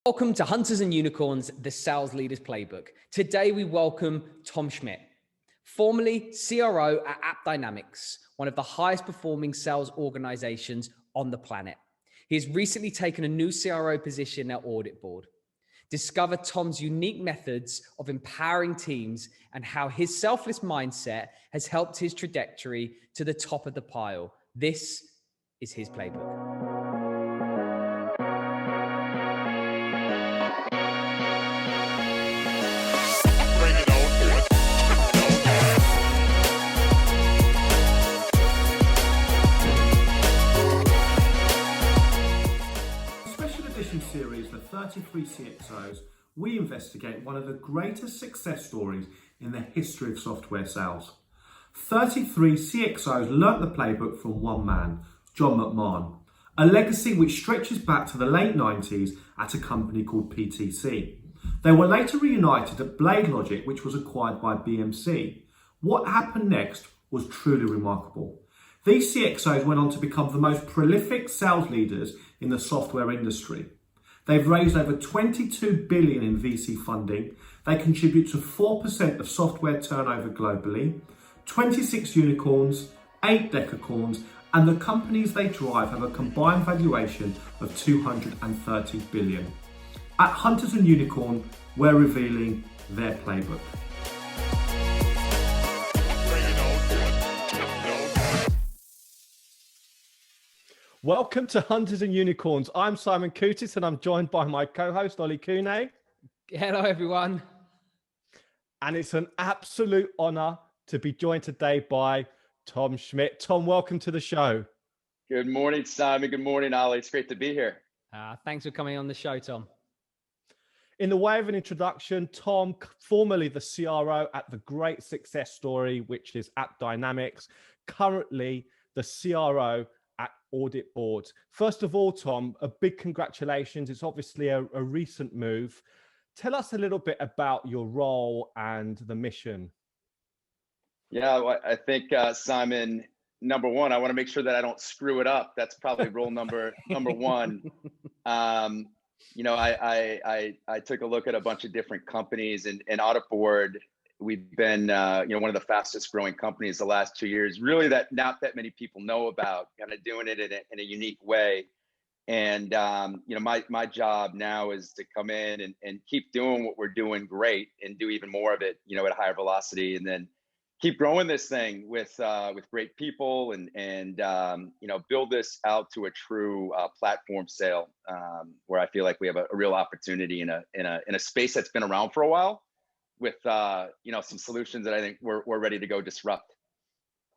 Welcome to Hunters and Unicorns, the Sales Leaders Playbook. Today we welcome Tom Schmit, formerly CRO at AppDynamics, one of the highest performing sales organizations on the planet. He has recently taken a new CRO position at Audit Board. Discover Tom's unique methods of empowering teams and how his selfless mindset has helped his trajectory to the top of the pile. This is his playbook. Series for 33 CxOs, we investigate one of the greatest success stories in the history of software sales. 33 CxOs learnt the playbook from one man, John McMahon, a legacy which stretches back to the late 90s at a company called PTC. They were later reunited at BladeLogic, which was acquired by BMC. What happened next was truly remarkable. These CxOs went on to become the most prolific sales leaders in the software industry. They've raised over 22 billion in VC funding. They contribute to 4% of software turnover globally, 26 unicorns, 8 decacorns, and the companies they drive have a combined valuation of 230 billion. At Hunters and Unicorn, we're revealing their playbook. Welcome to Hunters and Unicorns. I'm Simon Kutis and I'm joined by my co-host, Ollie Kune. Hello, everyone. And it's an absolute honor to be joined today by Tom Schmit. Tom, welcome to the show. Good morning, Simon. Good morning, Ollie. It's great to be here. Thanks for coming on the show, Tom. In the way of an introduction, Tom, formerly the CRO at the great success story, which is AppDynamics, currently the CRO at Audit Board. First of all, Tom, a big congratulations. It's obviously a recent move. Tell us a little bit about your role and the mission. Yeah, I think, Simon, number one, I want to make sure that I don't screw it up. That's probably rule number one. You know, I took a look at a bunch of different companies, and Audit Board, we've been, one of the fastest growing companies the last 2 years, really that not that many people know about, kind of doing it in a unique way. And, my job now is to come in and keep doing what we're doing great and do even more of it, at a higher velocity, and then keep growing this thing with great people and build this out to a true platform sale, where I feel like we have a real opportunity in a space that's been around for a while, with some solutions that I think we're ready to go disrupt.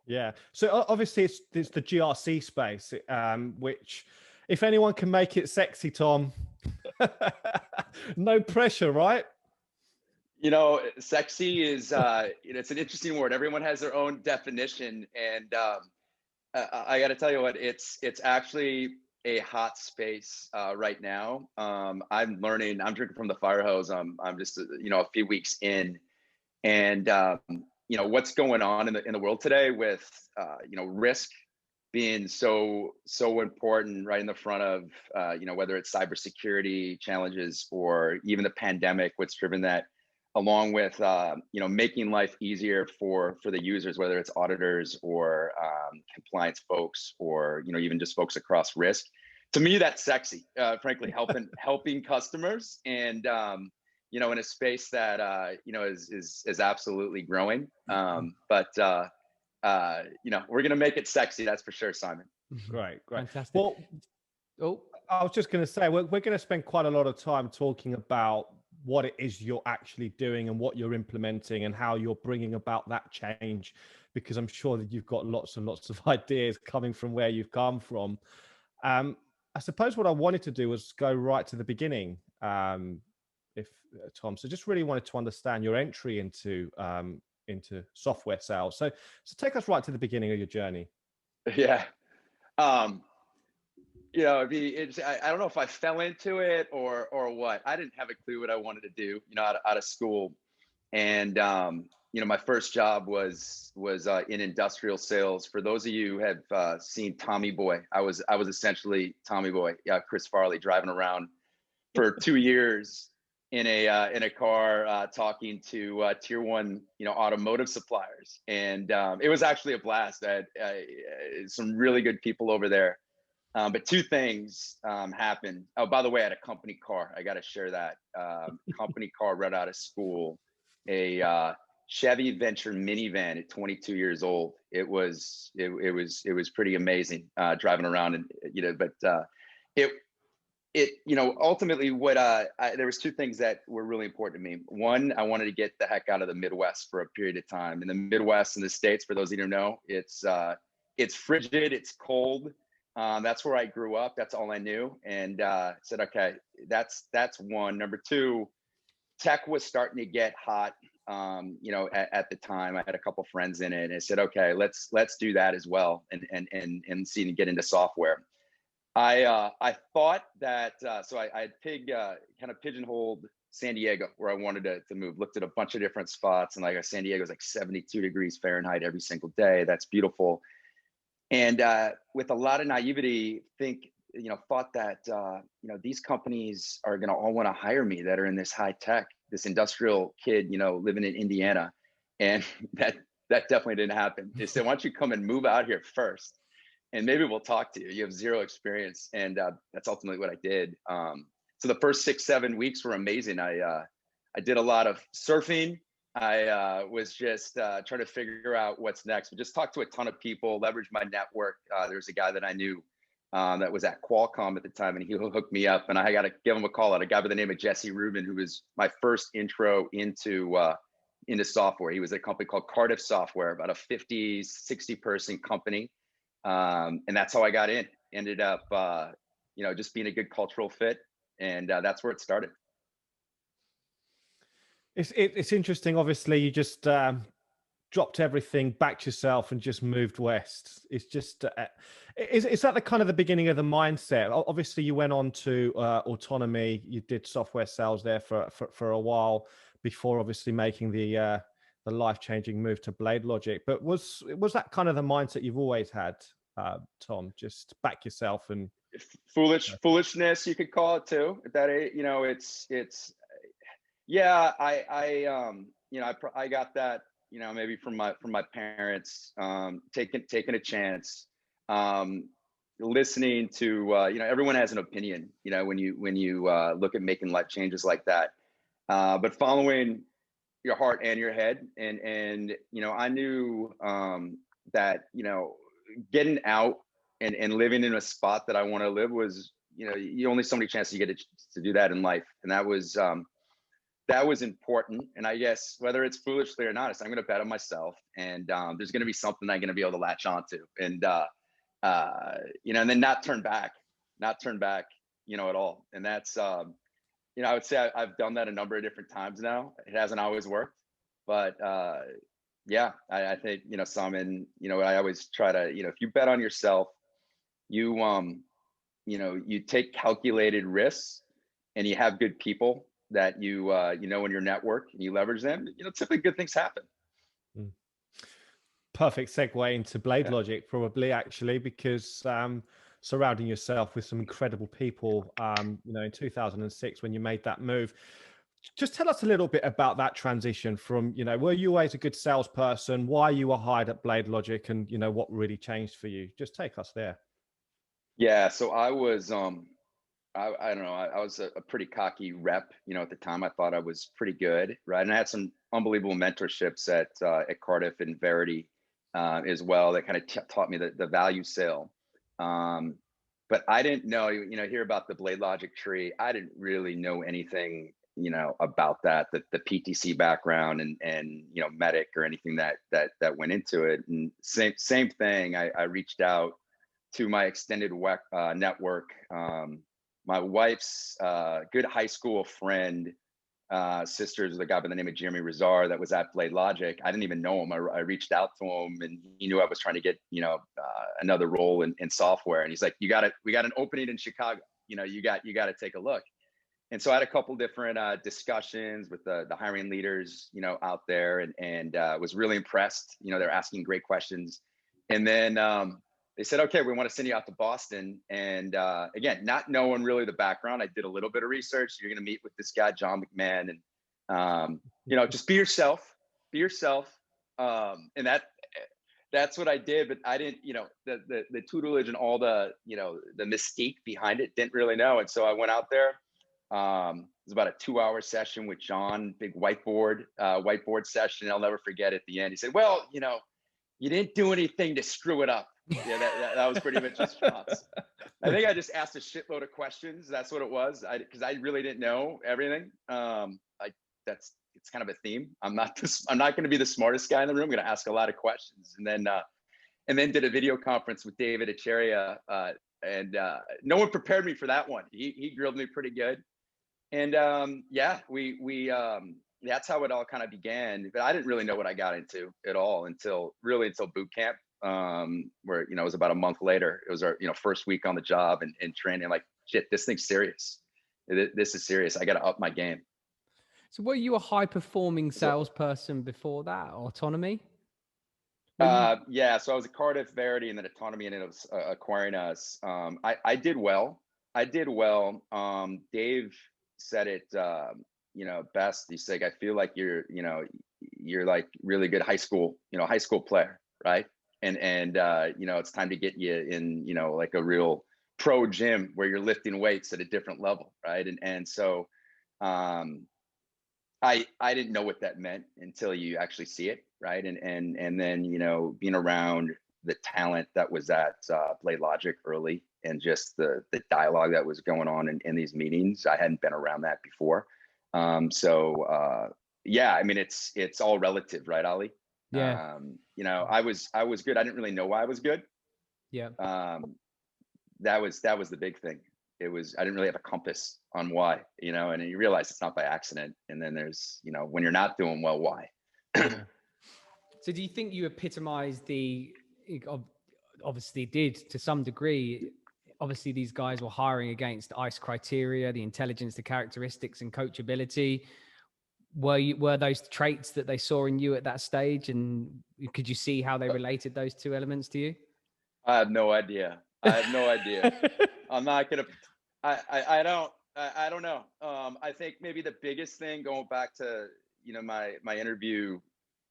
Yeah. So obviously it's the GRC space, which if anyone can make it sexy, Tom, no pressure, right? Sexy is it's an interesting word. Everyone has their own definition, and I got to tell you what, it's actually a hot space right now. I'm drinking from the fire hose. I'm just a few weeks in, and what's going on in the world today with risk being so important right in the front of whether it's cybersecurity challenges or even the pandemic, what's driven that, along with making life easier for the users, whether it's auditors or compliance folks or even just folks across risk. To me, that's sexy. Frankly, helping customers, and in a space that is absolutely growing. But we're gonna make it sexy. That's for sure, Simon. Great. Fantastic. Well, I was just going to say we're going to spend quite a lot of time talking about what it is you're actually doing and what you're implementing and how you're bringing about that change, because I'm sure that you've got lots and lots of ideas coming from where you've come from. I suppose what I wanted to do was go right to the beginning, Tom. So just really wanted to understand your entry into software sales. So take us right to the beginning of your journey. Yeah. I don't know if I fell into it or what. I didn't have a clue what I wanted to do, out of school. And, my first job was in industrial sales. For those of you who have seen Tommy Boy, I was essentially Tommy Boy, Chris Farley, driving around for 2 years in a car talking to tier one, automotive suppliers, and it was actually a blast. I had some really good people over there. But two things happened. Oh, by the way, I had a company car. I got to share that. Company car right out of school, a Chevy Venture minivan at 22 years old. It was pretty amazing driving around, and but ultimately what there was two things that were really important to me. One, I wanted to get the heck out of the Midwest for a period of time. In the Midwest in the States, for those of you who know, it's frigid, it's cold. That's where I grew up. That's all I knew. And said, okay, that's one. Number two, tech was starting to get hot. At the time, I had a couple friends in it, and I said, okay, let's do that as well, and see and get into software. I thought that so I had kind of pigeonholed San Diego where I wanted to move. Looked at a bunch of different spots, and like San Diego is like 72 degrees Fahrenheit every single day. That's beautiful. And with a lot of naivety, thought that these companies are going to all want to hire me that are in this high tech, this industrial kid, living in Indiana, and that definitely didn't happen. They said, why don't you come and move out here first, and maybe we'll talk to you. You have zero experience, and that's ultimately what I did. So the first 6-7 weeks were amazing. I did a lot of surfing. I was just trying to figure out what's next. We just talked to a ton of people, leveraged my network. There's a guy that I knew that was at Qualcomm at the time, and he hooked me up, and I got to give him a call out. A guy by the name of Jesse Rubin, who was my first intro into software. He was at a company called Cardiff Software, about a 50, 60 person company. And that's how I got in. Ended up, just being a good cultural fit, and that's where it started. It's interesting. Obviously, you just dropped everything, backed yourself, and just moved west. It's just is that the kind of the beginning of the mindset? Obviously, you went on to autonomy. You did software sales there for a while before, obviously, making the life-changing move to BladeLogic. But was that kind of the mindset you've always had, Tom? Just back yourself and foolishness, you could call it too. That it's yeah. I got that, maybe from my parents, taking a chance, listening to everyone has an opinion, when you look at making life changes like that, but following your heart and your head, and I knew that getting out and living in a spot that I want to live was, you only so many chances you get to do that in life, and that was important. And I guess whether it's foolishly or not, I'm going to bet on myself, and there's going to be something I'm going to be able to latch onto, and and then not turn back, at all. And that's I would say I've done that a number of different times now. It hasn't always worked, but yeah, I think Simon, I always try to, if you bet on yourself, you you take calculated risks, and you have good people that you in your network, and you leverage them, typically good things happen. Perfect segue into BladeLogic, probably, actually, because surrounding yourself with some incredible people, in 2006 when you made that move. Just tell us a little bit about that transition from, were you always a good salesperson, why you were hired at BladeLogic, and what really changed for you? Just take us there. Yeah, so I was I don't know, I was a pretty cocky rep, at the time. I thought I was pretty good, right? And I had some unbelievable mentorships at Cardiff and Verity as well, that kind of taught me the value sale. But I didn't know, hear about the BladeLogic tree. I didn't really know anything, about the PTC background and medic or anything that went into it. And same thing. I reached out to my extended network. My wife's good high school friend, sisters, the guy by the name of Jeremy Rizar that was at BladeLogic. I didn't even know him. I reached out to him, and he knew I was trying to get another role in software. And he's like, we got an opening in Chicago. You got to take a look. And so I had a couple different discussions with the hiring leaders, out there, and was really impressed. They're asking great questions. And then they said, okay, we want to send you out to Boston. And again, not knowing really the background, I did a little bit of research. You're going to meet with this guy, John McMahon, and just be yourself, be yourself. And that's what I did. But I didn't, the tutelage and all the, the mystique behind it, didn't really know. And so I went out there. It was about a 2-hour session with John, big whiteboard session. I'll never forget at the end. He said, well, you didn't do anything to screw it up. Yeah, that was pretty much his response. I think I just asked a shitload of questions. That's what it was. Because I really didn't know everything. It's kind of a theme. I'm not going to be the smartest guy in the room. I'm going to ask a lot of questions, and then did a video conference with David Echeria, and no one prepared me for that one. He grilled me pretty good, and we that's how it all kind of began. But I didn't really know what I got into at all until boot camp, where it was about a month later. It was our first week on the job and training. Like, shit, this thing's serious. This is serious. I got to up my game. So were you a high performing salesperson before that? Autonomy? Yeah. So I was at Cardiff, Verity, and then Autonomy, and it was acquiring us. I did well. Dave said it, best. He's like, I feel like you're like really good high school player, right? And it's time to get you in, like a real pro gym where you're lifting weights at a different level, right? And so I didn't know what that meant until you actually see it, right? And then being around the talent that was at BladeLogic early, and just the dialogue that was going on in these meetings, I hadn't been around that before. Yeah, I mean, it's all relative, right, Ali? Yeah. I was good. I didn't really know why I was good. Yeah. That was the big thing. I didn't really have a compass on why, and you realize it's not by accident. And then there's, when you're not doing well, why? So do you think you epitomized obviously did to some degree, obviously these guys were hiring against ICE criteria, the intelligence, the characteristics, and coachability. Were those traits that they saw in you at that stage? And could you see how they related those two elements to you? I have no idea. I'm not going to, I don't know. I think maybe the biggest thing, going back to, my interview,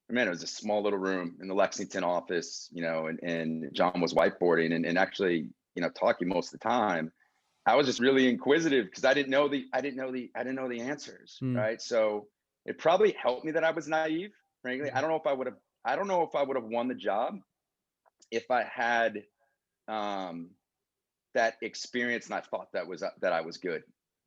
man, it was a small little room in the Lexington office, and John was whiteboarding and actually, talking most of the time. I was just really inquisitive because I didn't know the answers. Right. So it probably helped me that I was naive, frankly. I don't know if I would have won the job if I had, that experience and I thought that I was good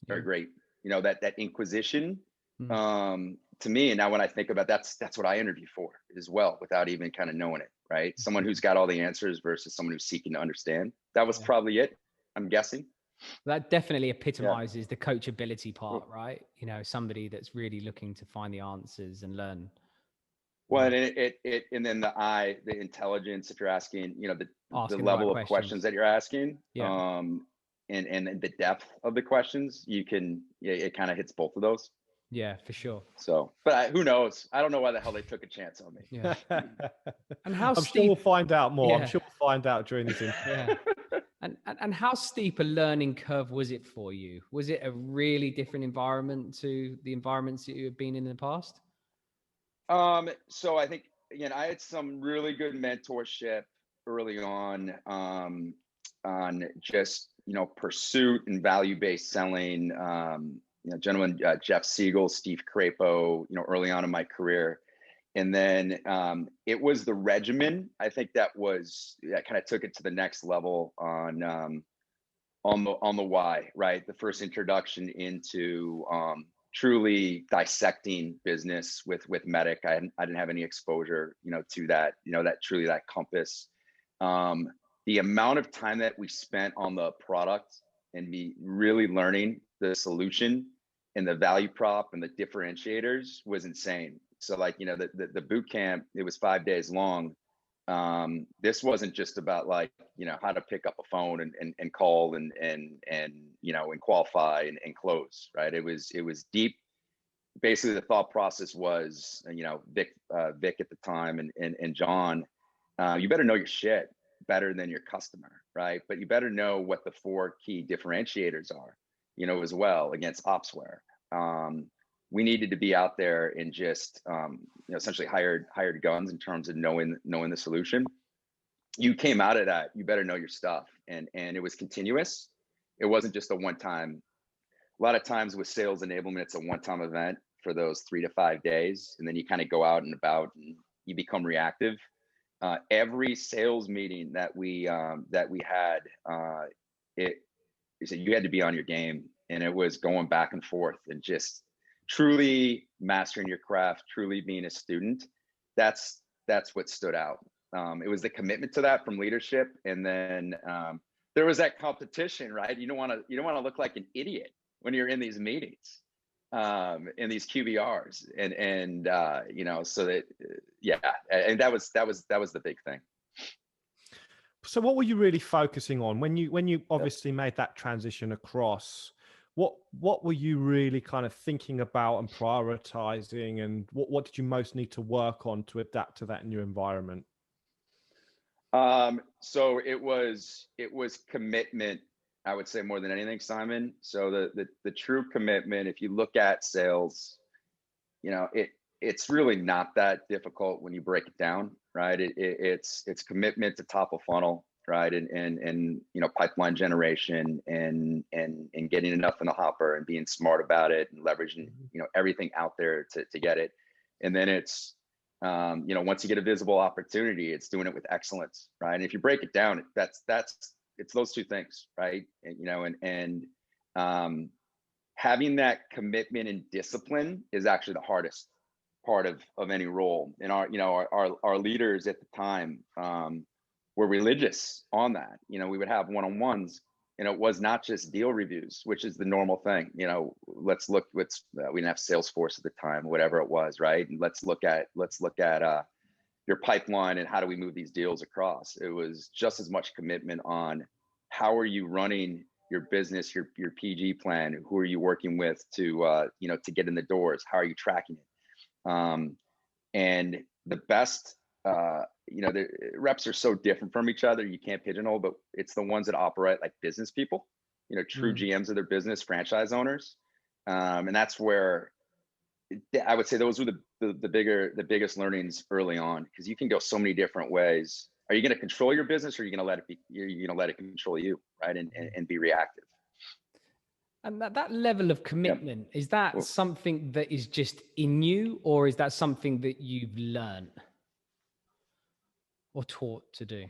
or great, that inquisition, to me. And now when I think about that's what I interview for as well, without even kind of knowing it, right? Someone who's got all the answers versus someone who's seeking to understand. That was probably it, I'm guessing. That definitely epitomizes the coachability part, right? Somebody that's really looking to find the answers and learn. Well, and then the intelligence, if you're asking, the level of questions that you're asking, and the depth of the questions, it kind of hits both of those. Yeah, for sure. So, but who knows? I don't know why the hell they took a chance on me. Yeah. And how I'm sure we'll find out more. Yeah. I'm sure we'll find out during this interview. Yeah. And how steep a learning curve was it for you? Was it a really different environment to the environments that you have been in the past? So I think, again, I had some really good mentorship early on just, pursuit and value-based selling. Gentlemen, Jeff Siegel, Steve Crapo, early on in my career. And then it was the regimen. I think that kind of took it to the next level on the why, right? The first introduction into truly dissecting business with Medic. I didn't have any exposure, to that, that compass. The amount of time that we spent on the product and me really learning the solution and the value prop and the differentiators was insane. So like, the boot camp, it was 5 days long. This wasn't just about like, how to pick up a phone and call and qualify and close, right? It was deep. Basically the thought process was, Vic at the time and John, you better know your shit, better than your customer, right? But you better know what the 4 key differentiators are, as well against Opsware. We needed to be out there and just, essentially hired guns in terms of knowing the solution. You came out of that, you better know your stuff. And it was continuous. It wasn't just a one-time. A lot of times with sales enablement, it's a one-time event for those 3 to 5 days. And then you kind of go out and about and you become reactive. Every sales meeting that we had, you had to be on your game, and it was going back and forth and just truly mastering your craft, truly being a student. That's what stood out. It was the commitment to that from leadership, and then there was that competition, right? You don't want to look like an idiot when you're in these meetings, in these QBRs, and so that and that was the big thing. So what were you really focusing on when you obviously made that transition across? What were you really kind of thinking about and prioritizing, and what did you most need to work on to adapt to that new environment? So it was commitment, I would say, more than anything, Simon. So the true commitment, if you look at sales, it's really not that difficult when you break it down, right? It's commitment to top of funnel, right? And pipeline generation and getting enough in the hopper and being smart about it and leveraging, everything out there to get it. And then it's, once you get a visible opportunity, it's doing it with excellence, right? And if you break it down, it's those 2 things, right? And having that commitment and discipline is actually the hardest part of any role. And our leaders at the time were religious on that. We would have one-on-ones, and it was not just deal reviews, which is the normal thing. We didn't have Salesforce at the time, whatever it was, right? And let's look at your pipeline and how do we move these deals across. It was just as much commitment on how are you running your business, your PG plan, who are you working with to get in the doors, how are you tracking it? And the best, the reps are so different from each other, you can't pigeonhole, but it's the ones that operate like business people, true GMs of their business, franchise owners. And that's where I would say those were the biggest learnings early on, because you can go so many different ways. Are you going to control your business, or are you going to let it control you, right? And be reactive. And that level of commitment, is that something that is just in you, or is that something that you've learned or taught to do?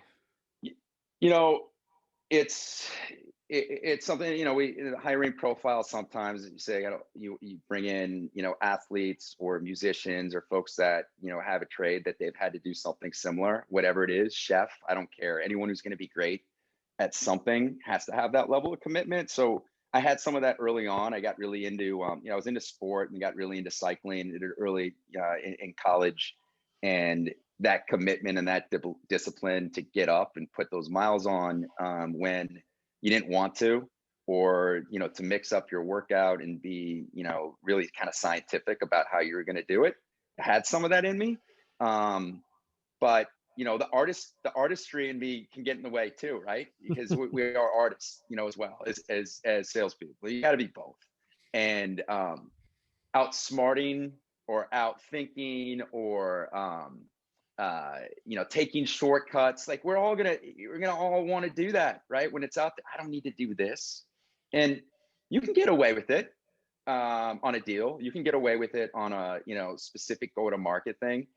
It's something, we in the hiring profile, sometimes you say, you bring in, athletes or musicians or folks that, have a trade that they've had to do something similar, whatever it is, chef, I don't care. Anyone who's going to be great at something has to have that level of commitment. So I had some of that early on. I got really into, I was into sport and got really into cycling early in college, and that commitment and that discipline to get up and put those miles on when you didn't want to, or, to mix up your workout and be, really kind of scientific about how you were going to do it. I had some of that in me. But the artistry in me can get in the way too, right? Because we are artists, as well as salespeople. You got to be both. And outsmarting or outthinking or taking shortcuts, like we're gonna all want to do that, right? When it's out there, I don't need to do this, and you can get away with it on a deal. You can get away with it on a specific go-to-market thing.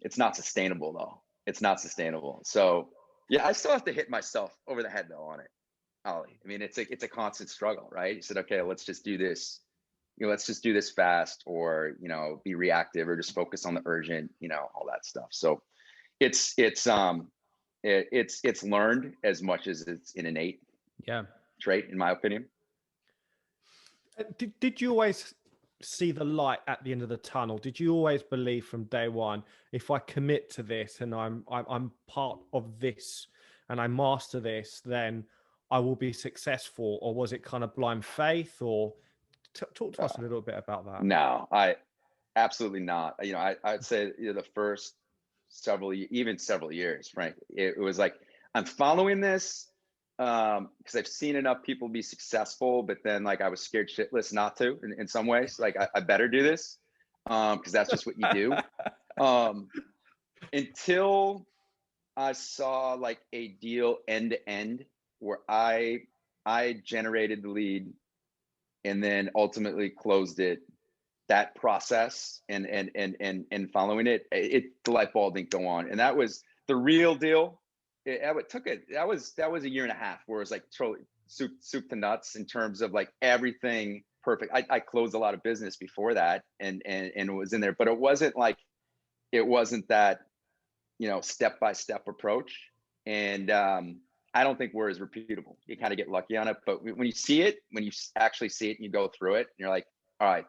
It's not sustainable though. It's not sustainable. So yeah, I still have to hit myself over the head though on it, Ollie. I mean, it's a constant struggle, right? You said, okay, let's just do this. Let's just do this fast, or be reactive, or just focus on the urgent, all that stuff. So it's learned as much as it's an innate trait, in my opinion. Did you always see the light at the end of the tunnel? Did you always believe from day one, if I commit to this and I'm part of this and I master this, then I will be successful? Or was it kind of blind faith? Or talk to us a little bit about that. No, I absolutely not. I'd say the first several years, frankly. It was like, I'm following this because I've seen enough people be successful, but then like I was scared shitless not to in some ways. Like I better do this because that's just what you do. Until I saw like a deal end to end where I generated the lead and then ultimately closed it. That process and following it, the light bulb didn't go on, and that was the real deal. That was a year and a half where it was like totally soup to nuts in terms of like everything perfect. I closed a lot of business before that and it was in there, but it wasn't that, you know, step-by-step approach. And I don't think we're as repeatable. You kind of get lucky on it, but when you actually see it and you go through it and you're like, all right,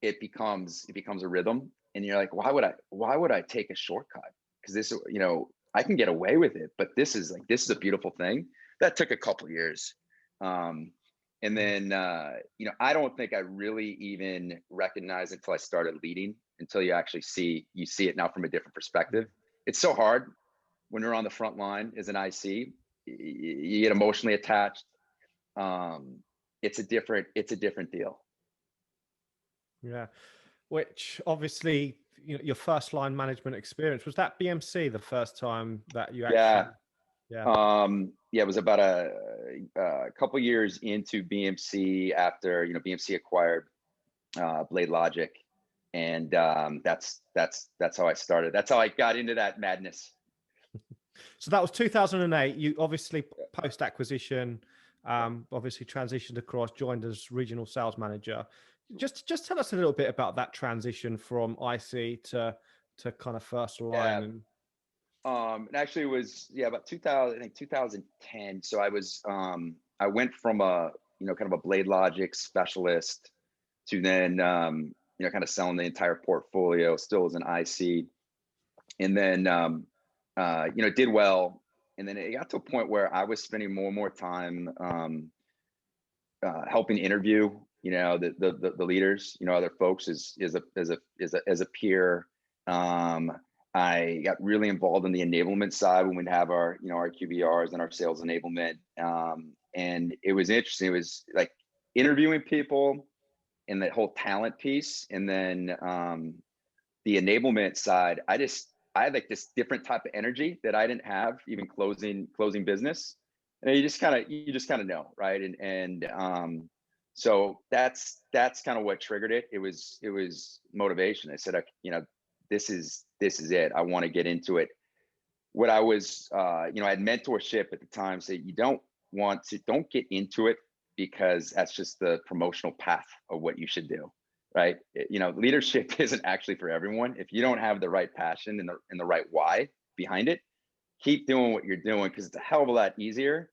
it becomes a rhythm, and you're like, why would I take a shortcut? Because this, you know, I can get away with it, but this is a beautiful thing. That took a couple years. And then, you know, I don't think I really even recognized it until I started leading, until you actually see it now from a different perspective. It's so hard when you're on the front line as an IC, you get emotionally attached. It's a different deal. Yeah, which obviously, you know, your first line management experience, was that BMC the first time that you actually? Yeah, it was about a couple years into BMC after, you know, BMC acquired BladeLogic, and that's how I started. That's how I got into that madness. So that was 2008. You obviously post acquisition, obviously transitioned across, joined as regional sales manager. Just tell us a little bit about that transition from IC to kind of first line. Yeah. It actually was about 2000, I think 2010. So I went from a, you know, kind of a BladeLogic specialist to then you know, kind of selling the entire portfolio still as an IC, and then you know, did well, and then it got to a point where I was spending more and more time helping interview, you know, the leaders, you know, other folks as a peer. I got really involved in the enablement side when we'd have our, you know, our QBRs and our sales enablement. And it was interesting. It was like interviewing people and the whole talent piece. And then the enablement side, I had like this different type of energy that I didn't have even closing business. And you just kind of know, right? And so that's kind of what triggered it. It was motivation. I said, you know, this is it. I want to get into it. What I was, you know, I had mentorship at the time say, don't get into it because that's just the promotional path of what you should do, right? You know, leadership isn't actually for everyone. If you don't have the right passion and the right why behind it, keep doing what you're doing, because it's a hell of a lot easier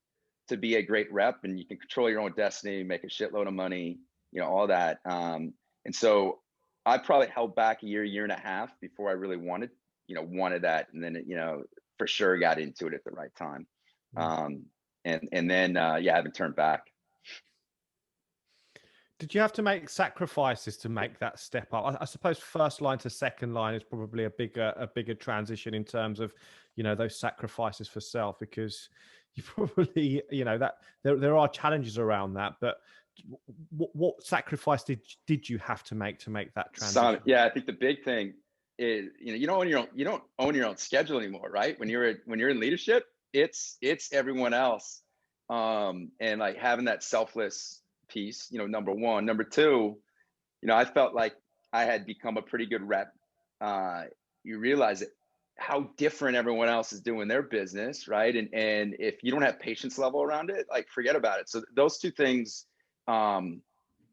to be a great rep and you can control your own destiny, make a shitload of money, you know, all that. And so I probably held back a year and a half before I really wanted that. And then, you know, for sure got into it at the right time. And then, I haven't turned back. Did you have to make sacrifices to make that step up? I suppose first line to second line is probably a bigger transition in terms of, you know, those sacrifices for self, because you probably, you know, that there are challenges around that, but what sacrifice did you have to make that transition? Yeah, I think the big thing is, you know, you don't own your own schedule anymore, right? When you're in leadership, it's everyone else. And like having that selfless piece, you know, number one. Number two, you know, I felt like I had become a pretty good rep. You realize how different everyone else is doing their business, right? And if you don't have patience level around it, like forget about it. So those two things, I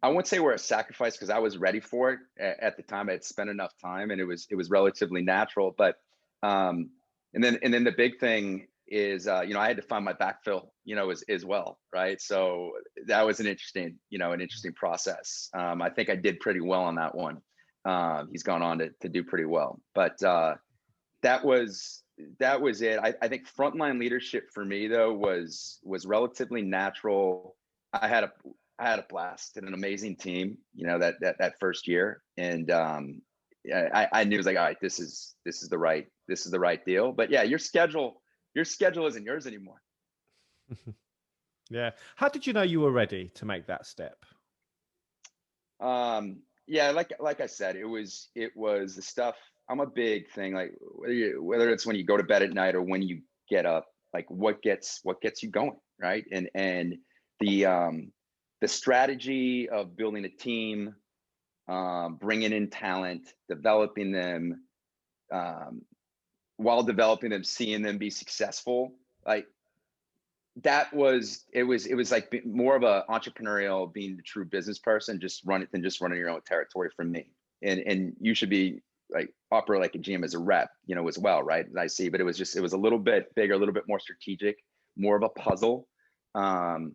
wouldn't say were a sacrifice because I was ready for it at the time. I had spent enough time and it was relatively natural. But and then the big thing is, you know, I had to find my backfill, you know, as well, right? So that was an interesting process. I think I did pretty well on that one. He's gone on to do pretty well, but that was it. I think frontline leadership for me though was relatively natural. I had a blast and an amazing team, you know, that first year, and I knew it was like, all right, this is the right deal. But yeah, your schedule isn't yours anymore. Yeah. How did you know you were ready to make that step? Yeah, like I said, it was the stuff. I'm a big thing, like whether it's when you go to bed at night or when you get up, like what gets you going, right? And the strategy of building a team, bringing in talent, developing them, while developing them, seeing them be successful, like that was it was like more of a entrepreneurial, being the true business person, just running your own territory for me. And you should be like operate like a GM as a rep, as well, right? I see, but it was a little bit bigger, a little bit more strategic, more of a puzzle. And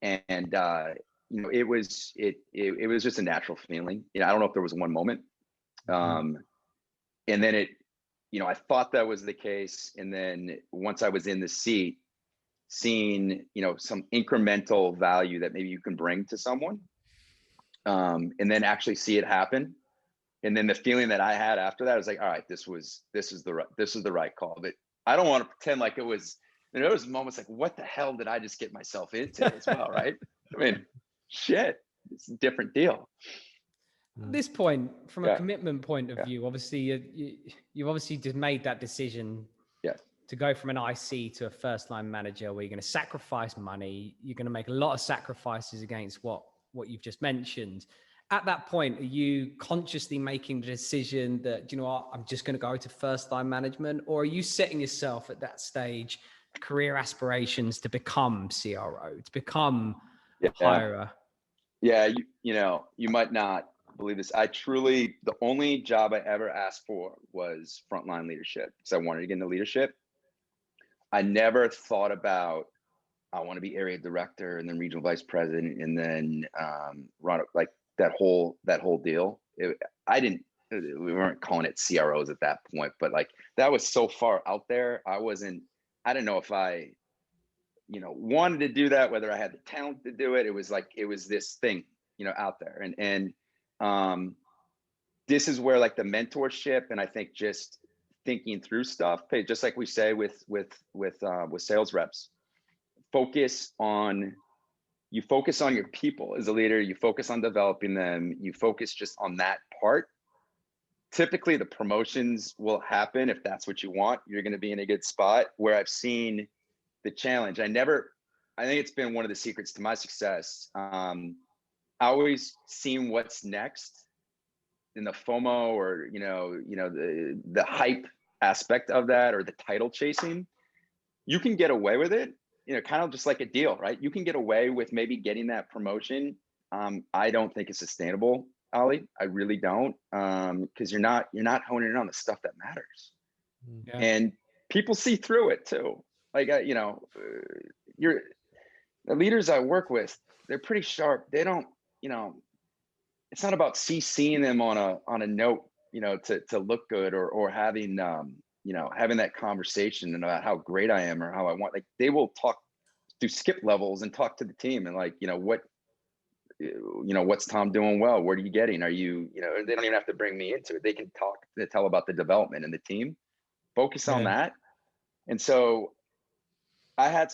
it was just a natural feeling. I don't know if there was one moment. And then I thought that was the case. And then once I was in the seat, seeing, some incremental value that maybe you can bring to someone, and then actually see it happen. And then the feeling that I had after that was like, all right, this is the right call. But I don't want to pretend like it was, there was moments like, what the hell did I just get myself into as well, right? I mean, shit, it's a different deal. At this point, from a commitment point of view, obviously you've obviously just made that decision to go from an IC to a first line manager, where you're going to sacrifice money. You're going to make a lot of sacrifices against what you've just mentioned. At that point, are you consciously making the decision that, you know what, I'm just going to go to first line management? Or are you setting yourself at that stage career aspirations to become CRO, to become hirer? Yeah, you might not believe this. The only job I ever asked for was frontline leadership, because I wanted to get into leadership. I never thought about, I want to be area director and then regional vice president and then run like that whole deal. We weren't calling it CROs at that point, but like that was so far out there. I didn't know if I, wanted to do that, whether I had the talent to do it. It was this thing, out there. And this is where like the mentorship, and I think just thinking through stuff, just like we say with sales reps, focus on your people as a leader. You focus on developing them. You focus just on that part. Typically the promotions will happen if that's what you want. You're going to be in a good spot. Where I've seen the challenge, I think it's been one of the secrets to my success. I always seen what's next in the FOMO, or the hype aspect of that, or the title chasing. You can get away with it, kind of just like a deal, right? You can get away with maybe getting that promotion. I don't think it's sustainable, Ali. I really don't, because you're not honing in on the stuff that matters. Yeah. And people see through it too. Like the leaders I work with, they're pretty sharp. They don't, it's not about CCing them on a note, to look good, or having having that conversation about how great I am or how I want. Like they will do skip levels and talk to the team and like, what's Tom doing well? What are you getting? Are you, they don't even have to bring me into it. They can tell about the development and the team. Focus on that. And so I had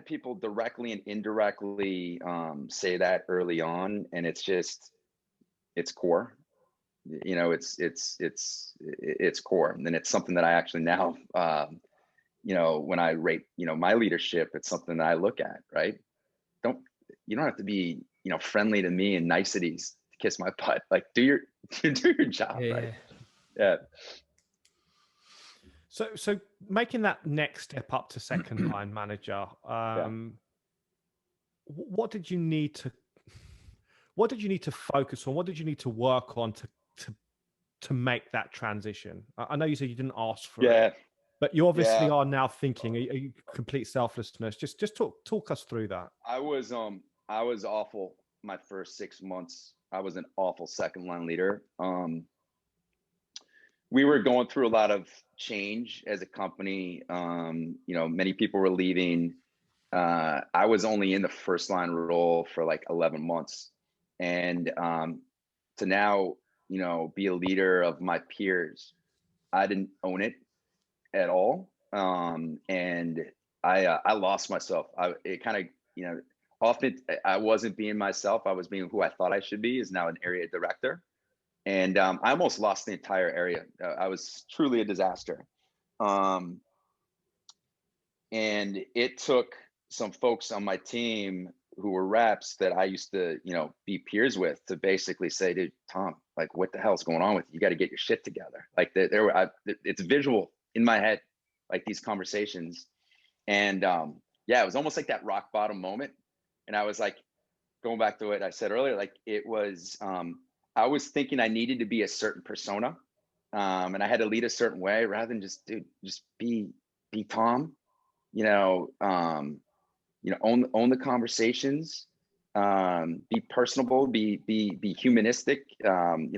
people directly and indirectly say that early on, and it's core. It's core, and then it's something that I actually now, when I rate, my leadership, it's something that I look at. Right? You don't have to be, friendly to me and niceties to kiss my butt. Like do your job, right? Yeah. So making that next step up to second line manager, what did you need to focus on? What did you need to work on to make that transition? I know you said you didn't ask for it, but you obviously are now thinking, are you complete selflessness? Just talk us through that. I was awful my first 6 months. I was an awful second line leader. We were going through a lot of change as a company. Many people were leaving. I was only in the first line role for like 11 months. And to now be a leader of my peers. I didn't own it at all. And I lost myself. It kind of, often I wasn't being myself. I was being who I thought I should be, is now an area director. And I almost lost the entire area. I was truly a disaster. And it took some folks on my team who were reps that I used to, be peers with, to basically say, dude, Tom, like, what the hell's going on with you? You got to get your shit together. Like it's visual in my head, like these conversations. And yeah, it was almost like that rock bottom moment. And I was like, going back to what I said earlier, like it was, I was thinking I needed to be a certain persona, and I had to lead a certain way, rather than just, dude, just be Tom, own the conversations, be personable, be humanistic, run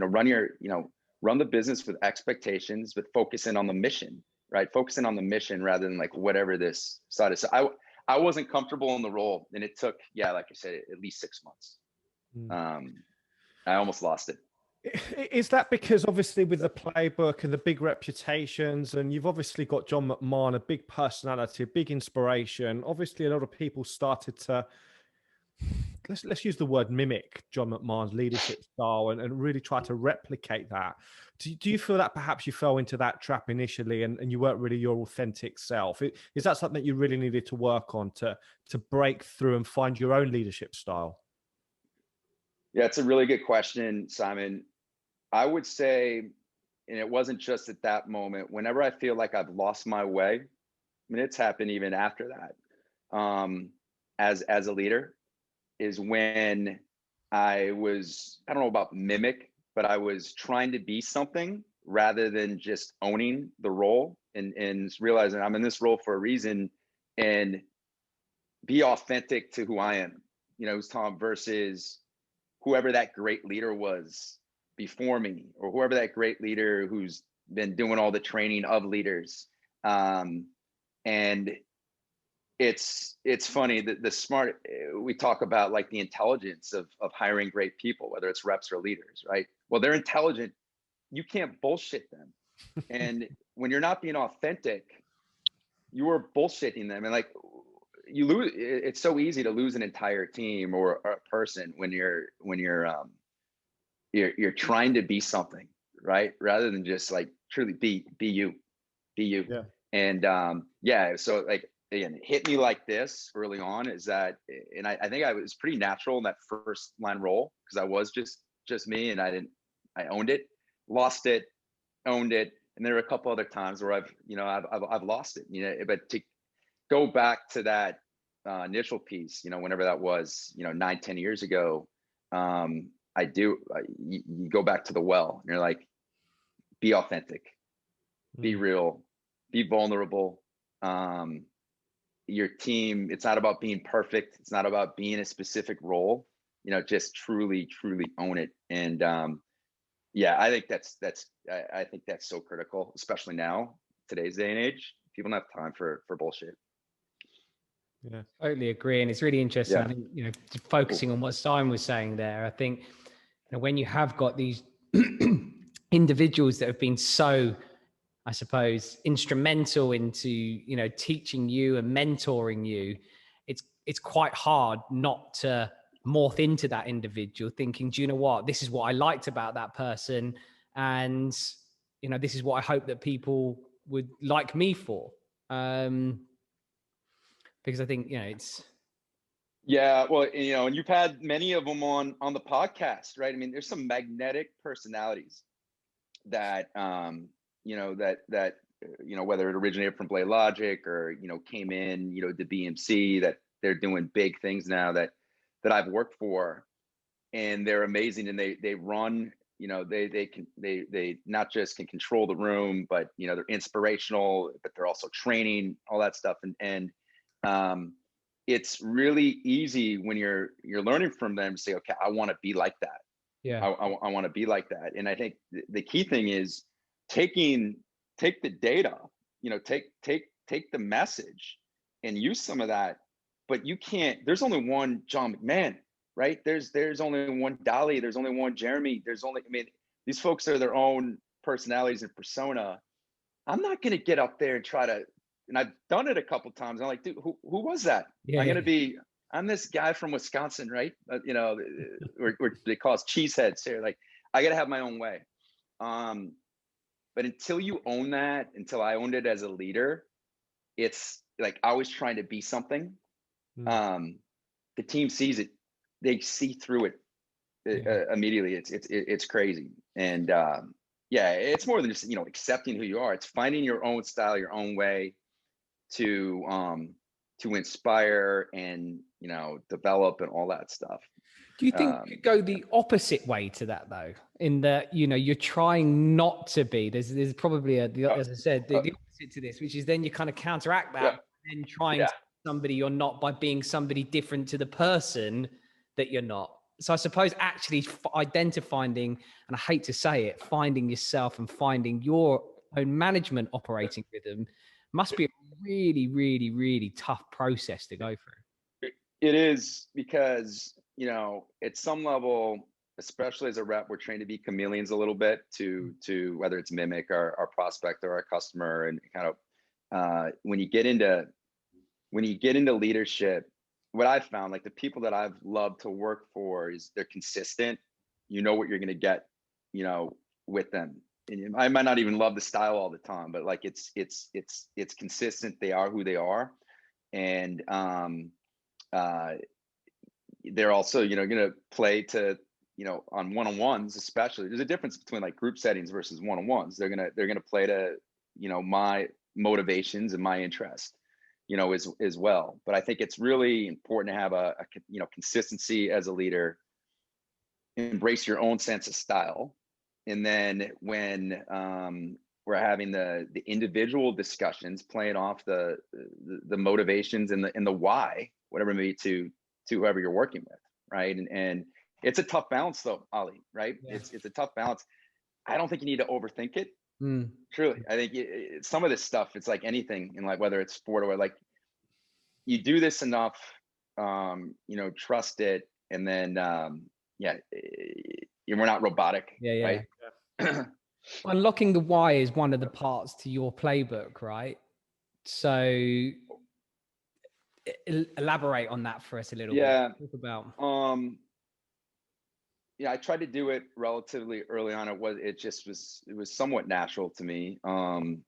the business with expectations, but focusing on the mission, right? Focusing on the mission rather than like whatever this side is. So I wasn't comfortable in the role, and it took, like I said, at least 6 months. I almost lost it. Is that because obviously with the playbook and the big reputations, and you've obviously got John McMahon, a big personality, a big inspiration. Obviously, a lot of people started to, let's use the word, mimic John McMahon's leadership style and really try to replicate that. Do you feel that perhaps you fell into that trap initially and you weren't really your authentic self? Is that something you really needed to work on to break through and find your own leadership style? Yeah, it's a really good question, Simon. I would say, and it wasn't just at that moment, whenever I feel like I've lost my way, I mean, it's happened even after that, as a leader, is when I don't know about mimic, but I was trying to be something rather than just owning the role and realizing I'm in this role for a reason, and be authentic to who I am, who's Tom, versus whoever that great leader was before me, or whoever that great leader who's been doing all the training of leaders. And it's funny that we talk about like the intelligence of hiring great people, whether it's reps or leaders, right? Well, they're intelligent. You can't bullshit them. And when you're not being authentic, you are bullshitting them. And like, you lose. It's so easy to lose an entire team or a person when you're trying to be something, right? Rather than just like truly be you. Yeah. And so like, again, it hit me like this early on, is that, and I think I was pretty natural in that first line role, because I was just me, and I owned it, lost it, owned it. And there were a couple other times where I've lost it, but to go back to that initial piece, whenever that was, 9-10 years ago, you go back to the well, and you're like, be authentic, be real, be vulnerable. Your team, it's not about being perfect. It's not about being a specific role, just truly own it. And I think that's so critical, especially now, today's day and age. People don't have time for bullshit. Yeah, totally agree. And it's really interesting. Yeah. I think, focusing on what Simon was saying there, I think, when you have got these individuals that have been so, I suppose, instrumental into, teaching you and mentoring you, it's quite hard not to morph into that individual, thinking, do you know what, this is what I liked about that person. And, this is what I hope that people would like me for. Because I think, it's. Yeah, well, and you've had many of them on the podcast, right? I mean, there's some magnetic personalities that, whether it originated from BladeLogic or, came in, to BMC, that they're doing big things now that I've worked for, and they're amazing. And they run, they not just can control the room, but, they're inspirational, but they're also training, all that stuff. And it's really easy when you're learning from them to say, okay, I want to be like that. Yeah. I want to be like that. And I think the key thing is take the data, take the message and use some of that, but there's only one John McMahon, right? There's only one Dolly. There's only one Jeremy. these folks are their own personalities and persona. I'm not going to get up there and try to, and I've done it a couple times. I'm like, dude, who was that? I'm this guy from Wisconsin, right? You know, where they call us cheeseheads here. Like, I got to have my own way. But until you own that, until I owned it as a leader, it's like always trying to be something. The team sees it; they see through it immediately. It's crazy, and yeah, it's more than just, you know, accepting who you are. It's finding your own style, your own way to inspire and, you know, develop and all that stuff. Do you think you go the opposite way to that though? In that, you know, you're trying not to be. There's probably as I said, the opposite to this, which is then you kind of counteract that, and trying to be somebody you're not by being somebody different to the person that you're not. So I suppose actually identifying, and I hate to say it, finding yourself and finding your own management operating rhythm must be a really, really, really tough process to go through. It is, because, you know, at some level, especially as a rep, we're trained to be chameleons a little bit to whether it's mimic our prospect or our customer, and kind of when you get into leadership, what I've found, like the people that I've loved to work for, is they're consistent. You know what you're going to get, you know, with them. And I might not even love the style all the time, but like it's consistent. They are who they are, and they're also, you know, going to play to, you know, on one-on-ones especially. There's a difference between like group settings versus one-on-ones. They're gonna play to, you know, my motivations and my interest, you know, as well. But I think it's really important to have a you know, consistency as a leader, embrace your own sense of style. And then when we're having the individual discussions, playing off the motivations and the why, whatever it may be, to whoever you're working with, right? And it's a tough balance though, Ali, right? Yeah. It's a tough balance. I don't think you need to overthink it. Truly, I think some of this stuff, it's like anything in, like, whether it's sport or like, you do this enough, you know, trust it, and then we're not robotic, right? Unlocking the why is one of the parts to your playbook, right? So elaborate on that for us a little bit. Talk about. Yeah, I tried to do it relatively early on. It was somewhat natural to me. And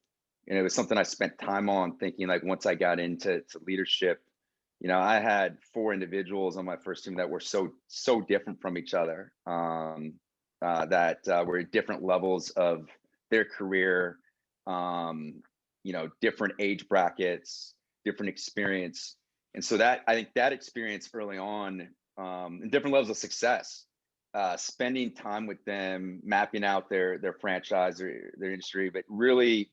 it was something I spent time on thinking, like, once I got into leadership, you know, I had 4 individuals on my first team that were so different from each other, that were at different levels of their career, you know, different age brackets, different experience. And so that, I think that experience early on, and different levels of success, spending time with them, mapping out their franchise or their industry, but really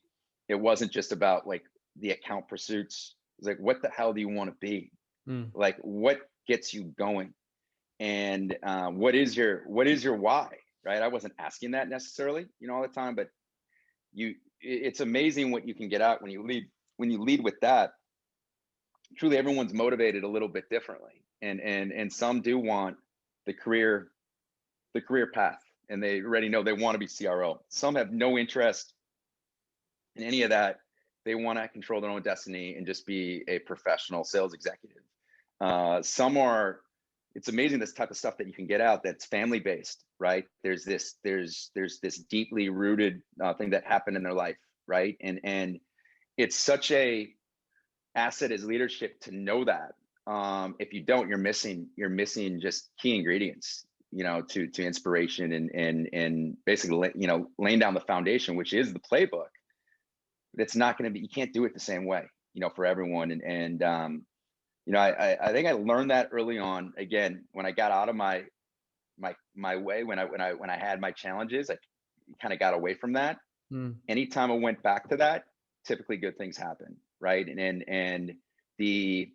it wasn't just about like the account pursuits. It's like, what the hell do you want to be? Like, what gets you going? And what is your why? Right? I wasn't asking that necessarily, you know, all the time, but it's amazing what you can get out when you lead with that. Truly, everyone's motivated a little bit differently, and some do want the career path, and they already know they want to be CRO. Some have no interest in any of that. They want to control their own destiny and just be a professional sales executive. Some are. It's amazing this type of stuff that you can get out that's family based, right? There's this deeply rooted thing that happened in their life, right? And it's such a asset as leadership to know that. If you don't, you're missing just key ingredients, you know, to inspiration and basically, you know, laying down the foundation, which is the playbook. It's not going to be, you can't do it the same way, you know, for everyone. And you know, I think I learned that early on. Again, when I got out of my way, when I had my challenges, I kind of got away from that. Anytime I went back to that, typically good things happen, right? And the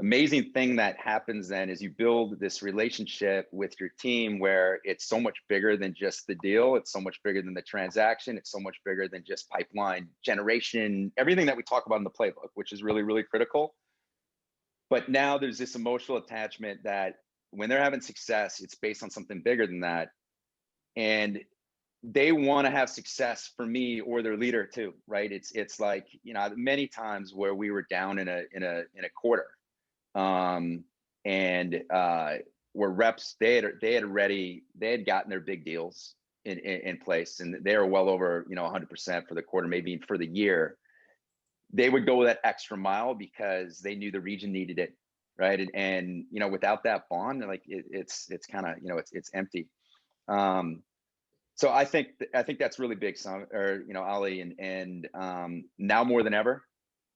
amazing thing that happens then is you build this relationship with your team where it's so much bigger than just the deal. It's so much bigger than the transaction. It's so much bigger than just pipeline generation, everything that we talk about in the playbook, which is really, really critical. But now there's this emotional attachment that when they're having success, it's based on something bigger than that. And they want to have success for me or their leader too, right? It's like, you know, many times where we were down in a quarter, and where reps, they had gotten their big deals in place, and they were well over, you know, 100% for the quarter, maybe for the year. They would go that extra mile because they knew the region needed it, right? And you know, without that bond, like it's kind of, you know, it's empty. So I think that's really big, you know, Ali, and now more than ever,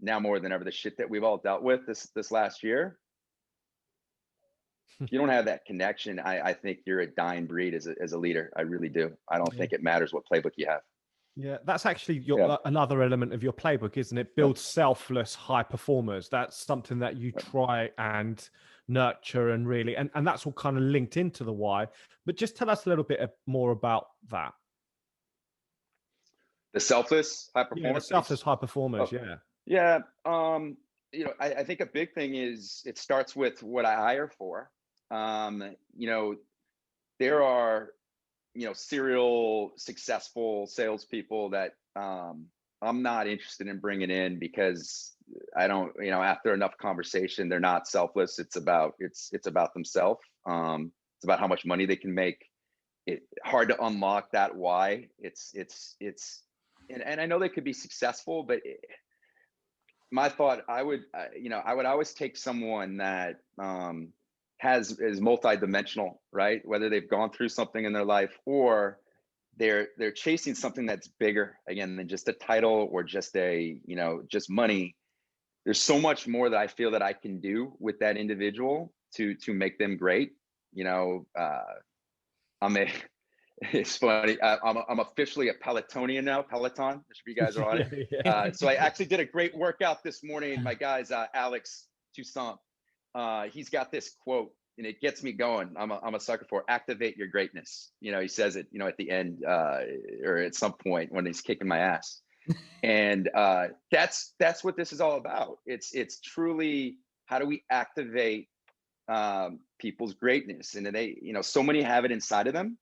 the shit that we've all dealt with this last year, if you don't have that connection, I think you're a dying breed as a leader. I really do. I don't think it matters what playbook you have. Yeah, that's actually another element of your playbook, isn't it? Build selfless high performers. That's something that you try and nurture, and really, and that's all kind of linked into the why. But just tell us a little bit more about that. The selfless high performers. Yeah, the selfless high performers. Yeah. You know, I think a big thing is it starts with what I hire for. You know, there are, you know, serial successful salespeople that I'm not interested in bringing in because I don't, you know, after enough conversation, they're not selfless. It's about themselves. It's about how much money they can make. It's hard to unlock that why. And I know they could be successful, but my thought, I would always take someone that is multi-dimensional, right? Whether they've gone through something in their life or they're chasing something that's bigger, again, than just a title or just just money. There's so much more that I feel that I can do with that individual to make them great. You know, it's funny. I'm officially a Pelotonian now. Peloton. I'm sure you guys are on it. So I actually did a great workout this morning. My guy's Alex Toussaint. He's got this quote, and it gets me going. I'm a sucker for activate your greatness. You know, he says it, you know, at the end or at some point when he's kicking my ass. And that's what this is all about. It's truly, how do we activate people's greatness? And they, you know, so many have it inside of them,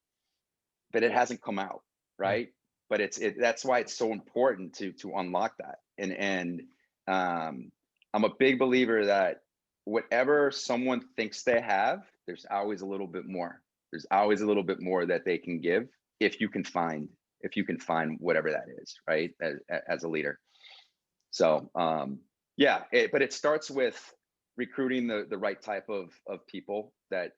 but it hasn't come out, right? But that's why it's so important to unlock that. And I'm a big believer that whatever someone thinks they have, there's always a little bit more. There's always a little bit more that they can give if you can find whatever that is, right? As a leader. So but it starts with recruiting the right type of people that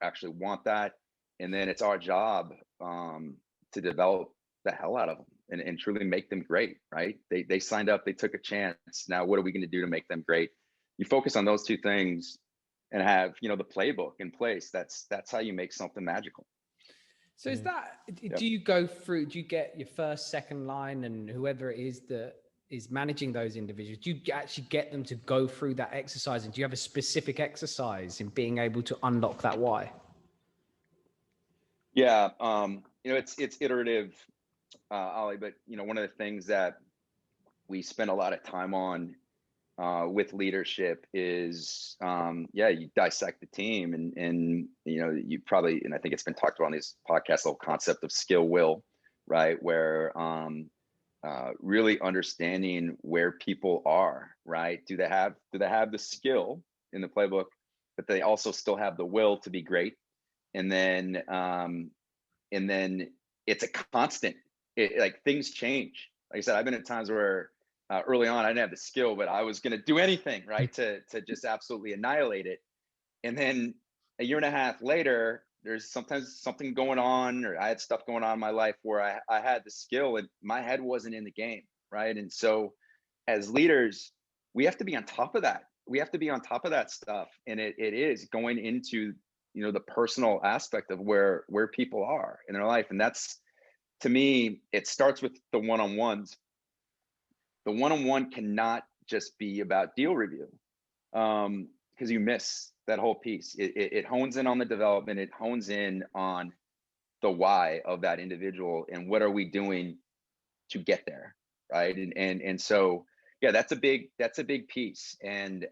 actually want that. And then it's our job to develop the hell out of them and truly make them great, right? They signed up, they took a chance. Now, what are we going to do to make them great? You focus on those two things and have, you know, the playbook in place. That's how you make something magical. So is that, do you go through, do you get your first, second line and whoever it is that is managing those individuals, do you actually get them to go through that exercise? And do you have a specific exercise in being able to unlock that why? Yeah, you know, it's iterative, Ollie, but you know, one of the things that we spend a lot of time on with leadership is, you dissect the team and you know, you probably, and I think it's been talked about on these podcasts, the whole concept of skill will, right? Where really understanding where people are, right? Do they have the skill in the playbook, but they also still have the will to be great? And then it's a constant. Like things change. Like I said, I've been at times where early on I didn't have the skill, but I was going to do anything, right, to just absolutely annihilate it. And then a year and a half later, there's sometimes something going on, or I had stuff going on in my life where I had the skill and my head wasn't in the game, right? And so, as leaders, we have to be on top of that. We have to be on top of that stuff, and it is going into, you know, the personal aspect of where people are in their life. And that's, to me, it starts with the one-on-ones. The one-on-one cannot just be about deal review, because you miss that whole piece. It hones in on the development. It hones in on the why of that individual and what are we doing to get there, right? And so, yeah, that's a big piece. And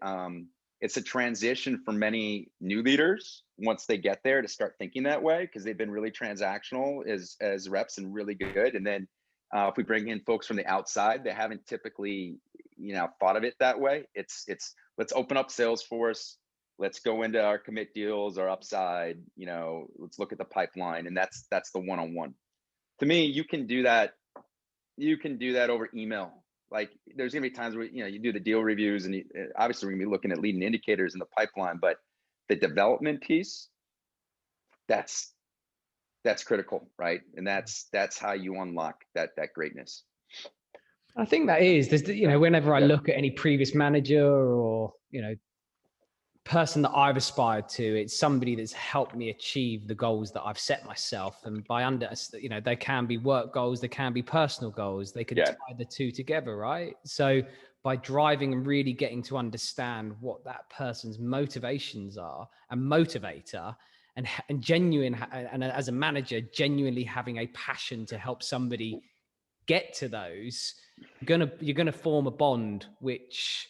it's a transition for many new leaders once they get there to start thinking that way, because they've been really transactional as reps and really good. And then if we bring in folks from the outside, they haven't typically, thought of it that way. It's let's open up Salesforce. Let's go into our commit deals, our upside, let's look at the pipeline. And that's the one-on-one. To me, you can do that. You can do that over email. Like there's gonna be times where, you do the deal reviews, and obviously we're gonna be looking at leading indicators in the pipeline, but the development piece, that's critical, right? And that's how you unlock that greatness. I think that is, whenever I look at any previous manager or, person that I've aspired to, it's somebody that's helped me achieve the goals that I've set myself. And there can be work goals, there can be personal goals. They could tie the two together, right? So by driving and really getting to understand what that person's motivations are and motivator, and genuine, and as a manager, genuinely having a passion to help somebody get to those, you're gonna form a bond which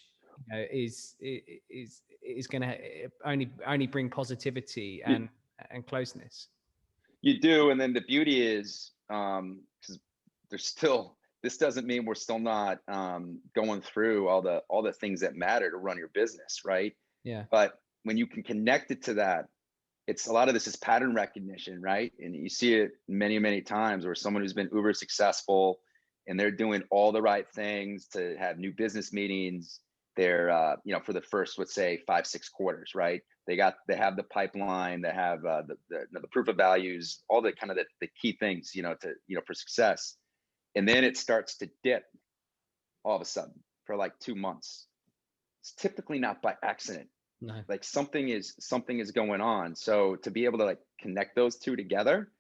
is going to only bring positivity and closeness. You do. And then the beauty is, because this doesn't mean we're still not going through all the things that matter to run your business, right? Yeah. But when you can connect it to that, it's a lot of this is pattern recognition, right? And you see it many, many times where someone who's been uber successful and they're doing all the right things to have new business meetings. They're, for the first, let's say 5-6 quarters, right? They have the pipeline, they have the proof of values, all the kind of the key things, for success. And then it starts to dip all of a sudden for like 2 months. It's typically not by accident. No. Like something is going on. So to be able to like connect those two together,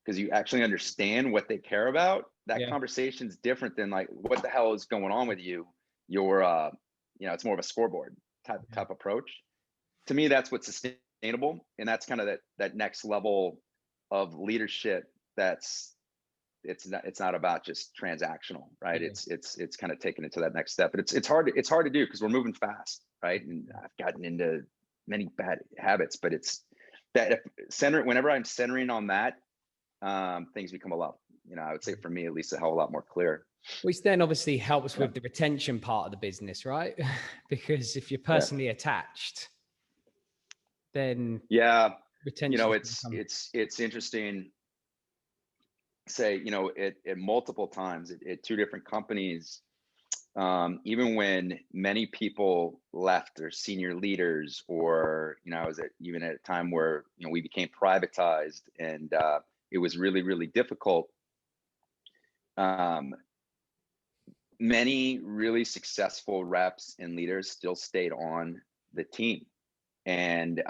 because you actually understand what they care about, that conversation's different than like, what the hell is going on with you? You're, it's more of a scoreboard type approach. To me, that's what's sustainable. And that's kind of that next level of leadership. It's not about just transactional, right? Yeah. It's kind of taking it to that next step, but it's hard to do because we're moving fast, right? And I've gotten into many bad habits, but it's that whenever I'm centering on that, things become a lot, I would say for me, at least a hell of a lot more clear. Which then obviously helps with the retention part of the business, right? Because if you're personally attached, then retention. It's interesting. Say, at multiple times at 2 different companies, even when many people left or senior leaders, or I was even at a time where we became privatized, and it was really, really difficult. Many really successful reps and leaders still stayed on the team, and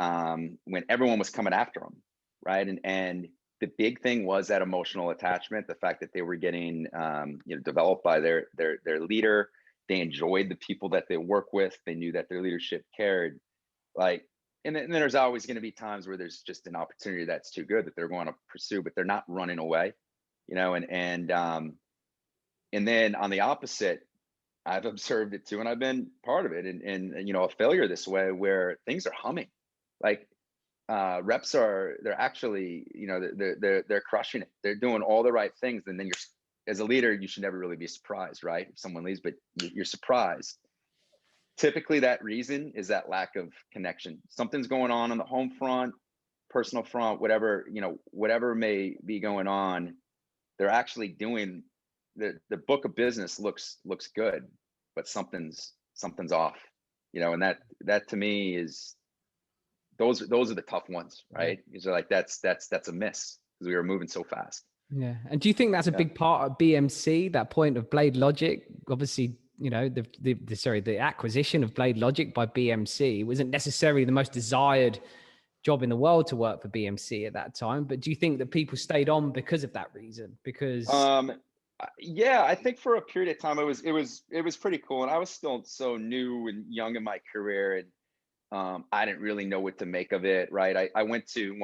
when everyone was coming after them, right? And the big thing was that emotional attachment, the fact that they were getting developed by their leader. They enjoyed the people that they work with. They knew that their leadership cared. And then there's always going to be times where there's just an opportunity that's too good that they're going to pursue, but they're not running away, and then on the opposite, I've observed it too, and I've been part of it, and a failure this way where things are humming, like reps they're actually, they're crushing it. They're doing all the right things, and then as a leader, you should never really be surprised, right? If someone leaves, but you're surprised. Typically, that reason is that lack of connection. Something's going on the home front, personal front, whatever may be going on. They're actually doing. The book of business looks good, but something's off, and that to me is those are the tough ones, right? These are like that's a miss because we were moving so fast. Yeah. And do you think that's a big part of BMC, that point of BladeLogic? Obviously, the acquisition of BladeLogic by BMC wasn't necessarily the most desired job in the world to work for BMC at that time, but do you think that people stayed on because of that reason? Because I think for a period of time it was pretty cool, and I was still so new and young in my career, and I didn't really know what to make of it, right? I went to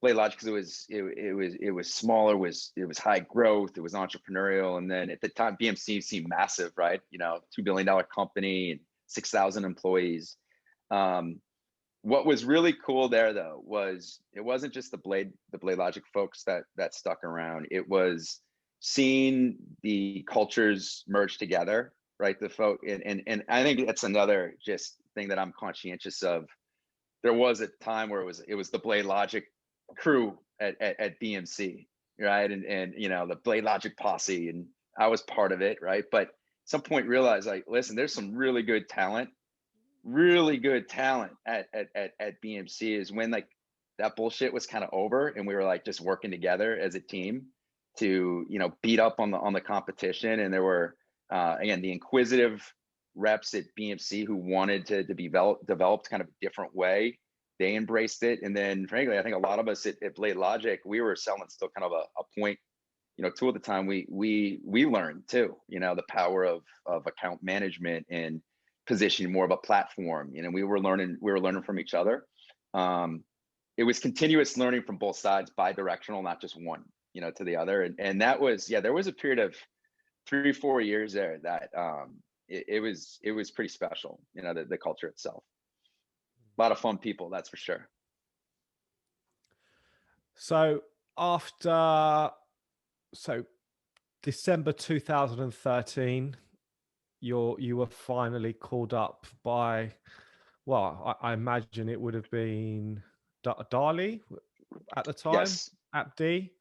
BladeLogic because it was smaller, it was high growth, it was entrepreneurial, and then at the time BMC seemed massive, right? $2 billion company and 6,000 employees. What was really cool there though was it wasn't just the BladeLogic folks that stuck around. It was seeing the cultures merge together, right? The folk and I think that's another just thing that I'm conscientious of. There was a time where it was the BladeLogic crew at BMC, right? And you know, the BladeLogic posse, and I was part of it, right? But at some point realized, like, listen, there's some really good talent at BMC. Is when like that bullshit was kind of over and we were like just working together as a team to, you know, beat up on the competition. And there were again, the inquisitive reps at BMC who wanted to be developed kind of a different way. They embraced it. And then frankly, I think a lot of us at BladeLogic, we were selling still kind of a point, you know, tool at the time. We learned too, you know, the power of account management and positioning more of a platform. You know, we were learning from each other. It was continuous learning from both sides, bi-directional, not just one, you know, to the other. And that was, yeah, there was a period of 3-4 years there that it was pretty special, you know, the culture itself. A lot of fun people, that's for sure. So after, December 2013, you were finally called up by, well, I imagine it would have been Dali at the time, Yes. AppD,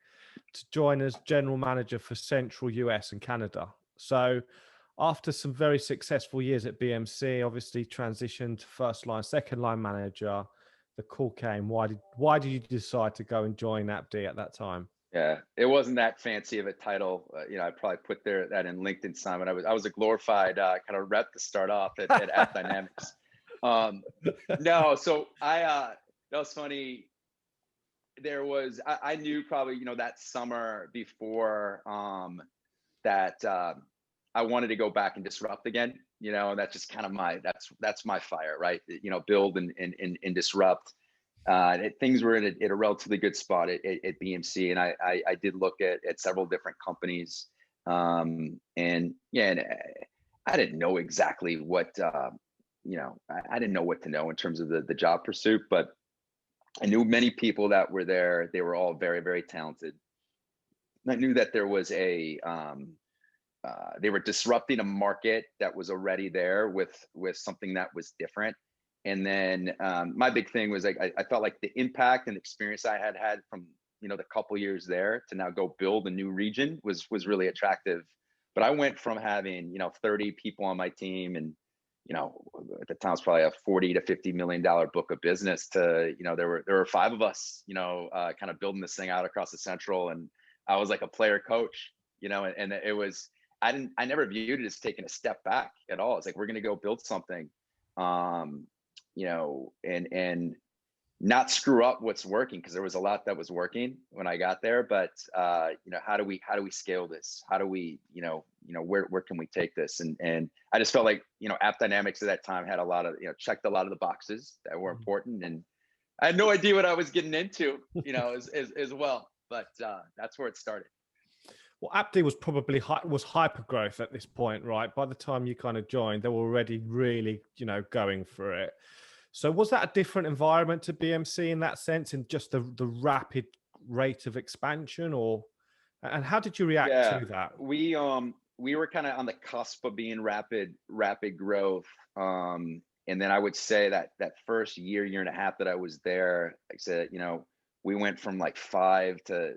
to join as general manager for Central US and Canada. So after some very successful years at BMC, obviously transitioned to first line, second line manager, the call came. Why did you decide to go and join AppD at that time? Yeah, it wasn't that fancy of a title. You know, I probably put that in LinkedIn, Simon. I was a glorified kind of rep to start off at AppDynamics. No, so that was funny. I knew probably, you know, that summer before that I wanted to go back and disrupt again. You know, and that's just kind of that's my fire, right? You know, build and disrupt. Things were at a relatively good spot at BMC, and I did look at several different companies, and yeah, and I didn't know exactly what you know, I didn't know what to know in terms of the job pursuit, but I knew many people that were there. They were all very, very talented. I knew that there was they were disrupting a market that was already there with something that was different. And then my big thing was like, I felt like the impact and experience I had from, you know, the couple years there to now go build a new region was really attractive. But I went from having, you know, 30 people on my team and, you know, at the time it was probably a $40 to $50 million book of business to, you know, there were 5 of us, you know, kind of building this thing out across the Central. And I was like a player coach, you know, and it was, I never viewed it as taking a step back at all. It's like, we're going to go build something. You know, and not screw up what's working, because there was a lot that was working when I got there. But you know, how do we scale this? How do we, you know, where can we take this? And I just felt like, you know, AppDynamics at that time had a lot of, you know, checked a lot of the boxes that were important, and I had no idea what I was getting into, you know, as well. But that's where it started. Well, AppD was probably hyper growth at this point, right? By the time you kind of joined, they were already really, you know, going for it. So was that a different environment to BMC in that sense, in just the rapid rate of expansion, and how did you react to that? We were kind of on the cusp of being rapid growth. And then I would say that first year and a half that I was there, like I said, you know, we went from like 5 to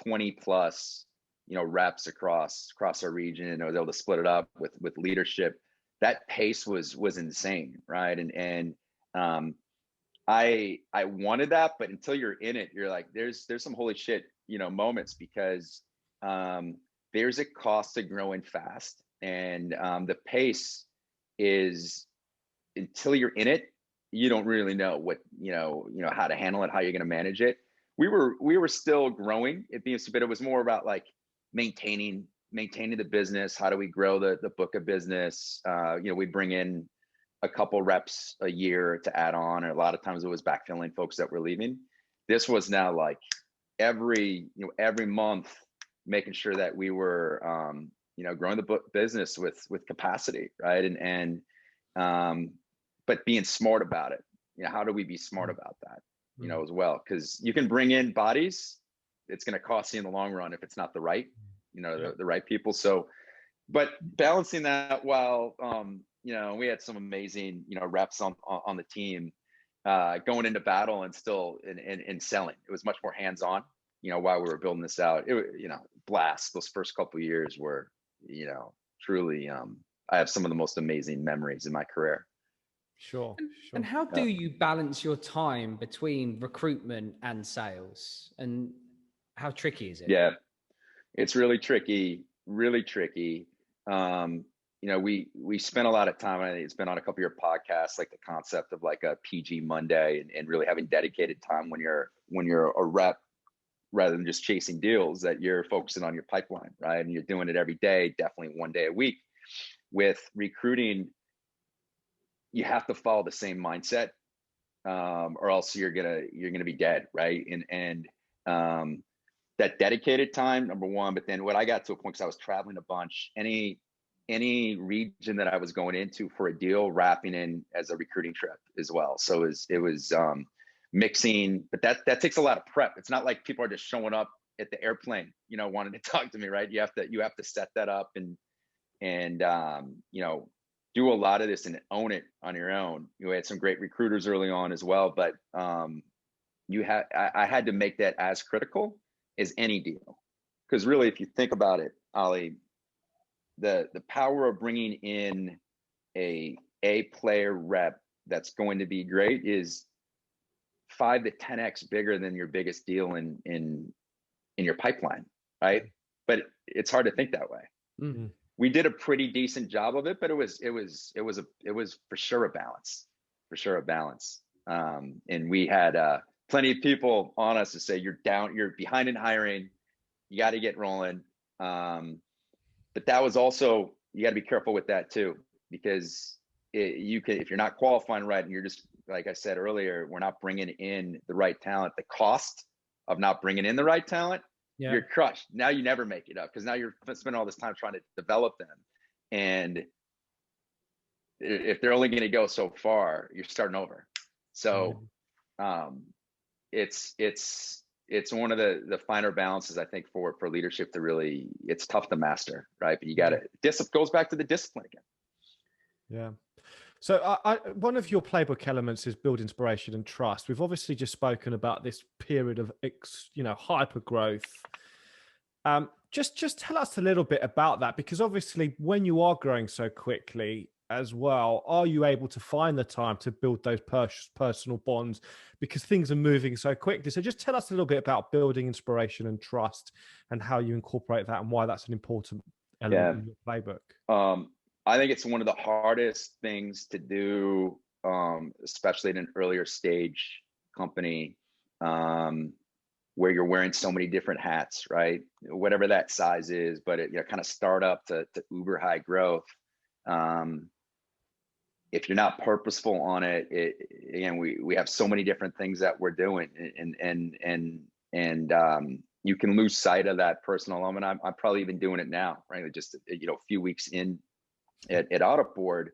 20 plus, you know, reps across our region, and I was able to split it up with leadership. That pace was insane, right? And I wanted that, but until you're in it, you're like, there's some holy shit, you know, moments, because there's a cost to growing fast, and the pace is, until you're in it, you don't really know what, you know how to handle it, how you're going to manage it. We were still growing at BMC, but it was more about like maintaining the business. How do we grow the book of business? You know, we bring in a couple reps a year to add on, and a lot of times it was backfilling folks that were leaving. This was now like every month, making sure that we were you know, growing the book business with capacity, right? And but being smart about it. How do we be smart about that, as well? Because you can bring in bodies, it's going to cost you in the long run if it's not the right, the right people. So, but balancing that while, we had some amazing, reps on the team, going into battle and still in selling. It was much more hands-on, while we were building this out. Blast. Those first couple of years were, truly, I have some of the most amazing memories in my career. Sure. And how do you balance your time between recruitment and sales? And how tricky is it? Yeah, it's really tricky, really tricky. We spent a lot of time, and it's been on a couple of your podcasts, like the concept of like a PG Monday and really having dedicated time when you're a rep, rather than just chasing deals, that you're focusing on your pipeline, right? And you're doing it every day, definitely one day a week. With recruiting, you have to follow the same mindset, or else you're gonna be dead, right? And that dedicated time, number one. But then what I got to a point, because I was traveling a bunch, any region that I was going into for a deal, wrapping in as a recruiting trip as well. So it was mixing, but that takes a lot of prep. It's not like people are just showing up at the airplane, wanting to talk to me, right? You have to set that up and do a lot of this and own it on your own. You had some great recruiters early on as well, but I had to make that as critical as any deal. Because really, if you think about it, Ali, the power of bringing in a player rep that's going to be great is 5 to 10x bigger than your biggest deal in your pipeline, right? But it's hard to think that way. Mm-hmm. We did a pretty decent job of it, but it was for sure a balance. And we had plenty of people on us to say, you're behind in hiring, you got to get rolling. But that was also, you got to be careful with that too, because if you're not qualifying right, and you're just, like I said earlier, we're not bringing in the right talent, the cost of not bringing in the right talent, you're crushed. Now you never make it up, because now you're spending all this time trying to develop them. And if they're only going to go so far, you're starting over. So it's one of the finer balances, I think, for leadership to really, it's tough to master, right? But you got to, goes back to the discipline again. Yeah. So one of your playbook elements is build inspiration and trust. We've obviously just spoken about this period of, hyper growth. Just tell us a little bit about that, because obviously when you are growing so quickly as well, are you able to find the time to build those personal bonds, because things are moving so quickly? So just tell us a little bit about building inspiration and trust, and how you incorporate that, and why that's an important element in your playbook. I think it's one of the hardest things to do, especially in an earlier stage company, where you're wearing so many different hats, right? Whatever that size is, but kind of startup to uber high growth. If you're not purposeful on it, again, we have so many different things that we're doing, and you can lose sight of that personal element. I'm probably even doing it now, right? Just a few weeks in at Autoboard,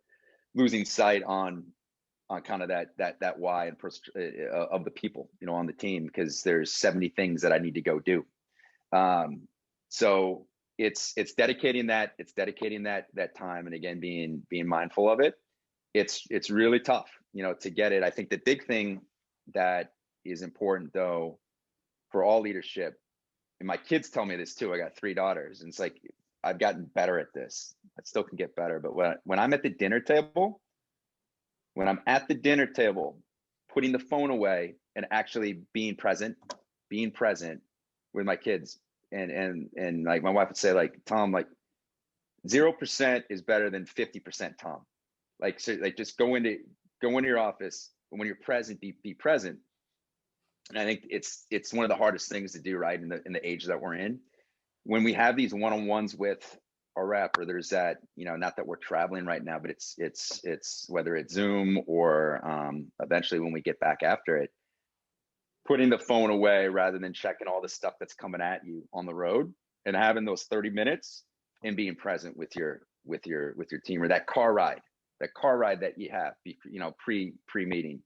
losing sight on kind of that why and of the people on the team, because there's 70 things that I need to go do. So it's dedicating that time, and again being mindful of it. It's really tough to get it. I think the big thing that is important, though, for all leadership, and my kids tell me this too, I got 3 daughters, and it's like, I've gotten better at this. I still can get better. But when I'm at the dinner table, putting the phone away and actually being present with my kids, and like my wife would say, like, Tom, like 0% is better than 50% Tom. Like, so like, just go into your office, and when you're present, be present. And I think it's one of the hardest things to do, right, in the age that we're in. When we have these one-on-ones with our rep, or there's that, not that we're traveling right now, but it's whether it's Zoom or eventually when we get back after it, putting the phone away rather than checking all the stuff that's coming at you on the road, and having those 30 minutes and being present with your team, or that car ride car ride that you have, you know, pre-meeting,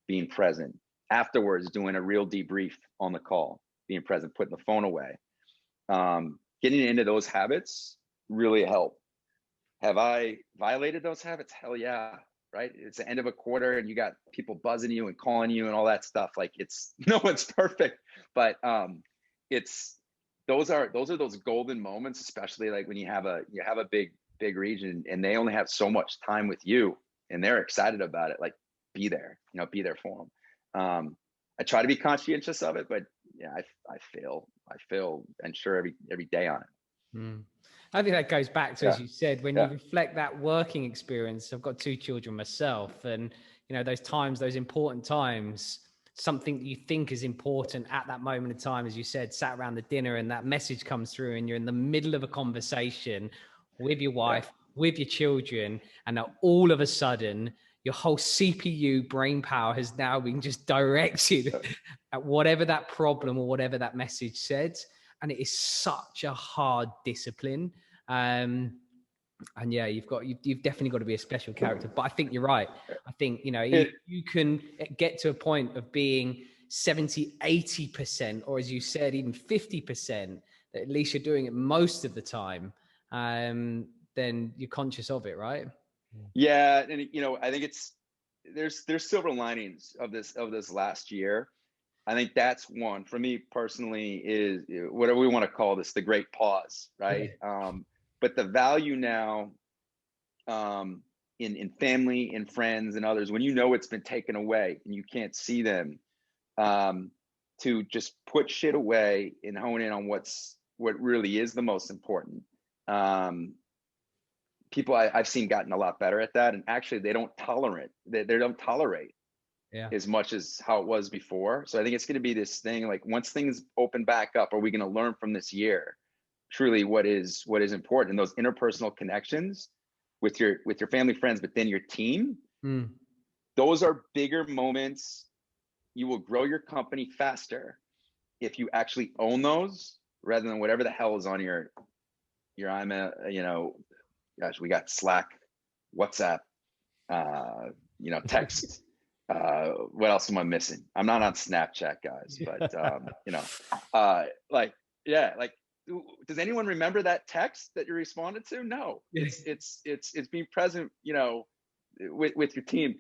being present, afterwards doing a real debrief on the call, being present, putting the phone away. Getting into those habits really help. Have I violated those habits? Hell yeah, right? It's the end of a quarter and you got people buzzing you and calling you and all that stuff. Like, it's, no one's perfect, but it's, those are those golden moments, especially like when you have a big region and they only have so much time with you and they're excited about it. Like, be there, you know, be there for them. I try to be conscientious of it, but yeah, I fail and sure every day on it. Mm. I think that goes back to, as you said, when you reflect that working experience. I've got 2 children myself, and you know, those times, those important times, something that you think is important at that moment in time, as you said, sat around the dinner and that message comes through and you're in the middle of a conversation with your wife, with your children, and now all of a sudden your whole CPU brain power has now been just directed at whatever that problem or whatever that message said. And it is such a hard discipline. And yeah, you've definitely got to be a special character. But I think you're right. I think, you know, you can get to a point of being 70, 80%, or as you said, even 50%, that at least you're doing it most of the time. Then you're conscious of it, right? Yeah. And, you know, I think there's silver linings of this last year. I think that's one for me personally, is whatever we want to call this, the great pause, right? Yeah. But the value now in family and friends and others, when you know it's been taken away and you can't see them, to just put shit away and hone in on what really is the most important. People I've seen gotten a lot better at that, and actually they don't tolerate as much as how it was before. So I think it's going to be this thing, like, once things open back up, are we going to learn from this year truly what is important? And those interpersonal connections with your family, friends, but then your team, those are bigger moments. You will grow your company faster if you actually own those, rather than whatever the hell is on your I'm a, you know, gosh, we got Slack, WhatsApp, you know, text. What else am I missing? I'm not on Snapchat, guys, but you know, like, yeah, like, does anyone remember that text that you responded to? No, it's being present, you know, with your team.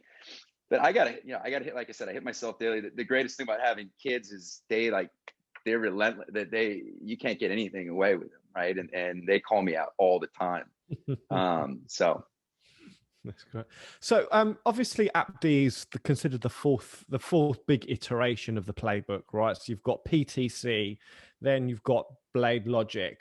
But I gotta hit, like I said, I hit myself daily. The greatest thing about having kids is they're relentless. That you can't get anything away with them, right? And they call me out all the time. So. That's great. So obviously AppD is considered the fourth big iteration of the playbook, right? So you've got PTC, then you've got BladeLogic,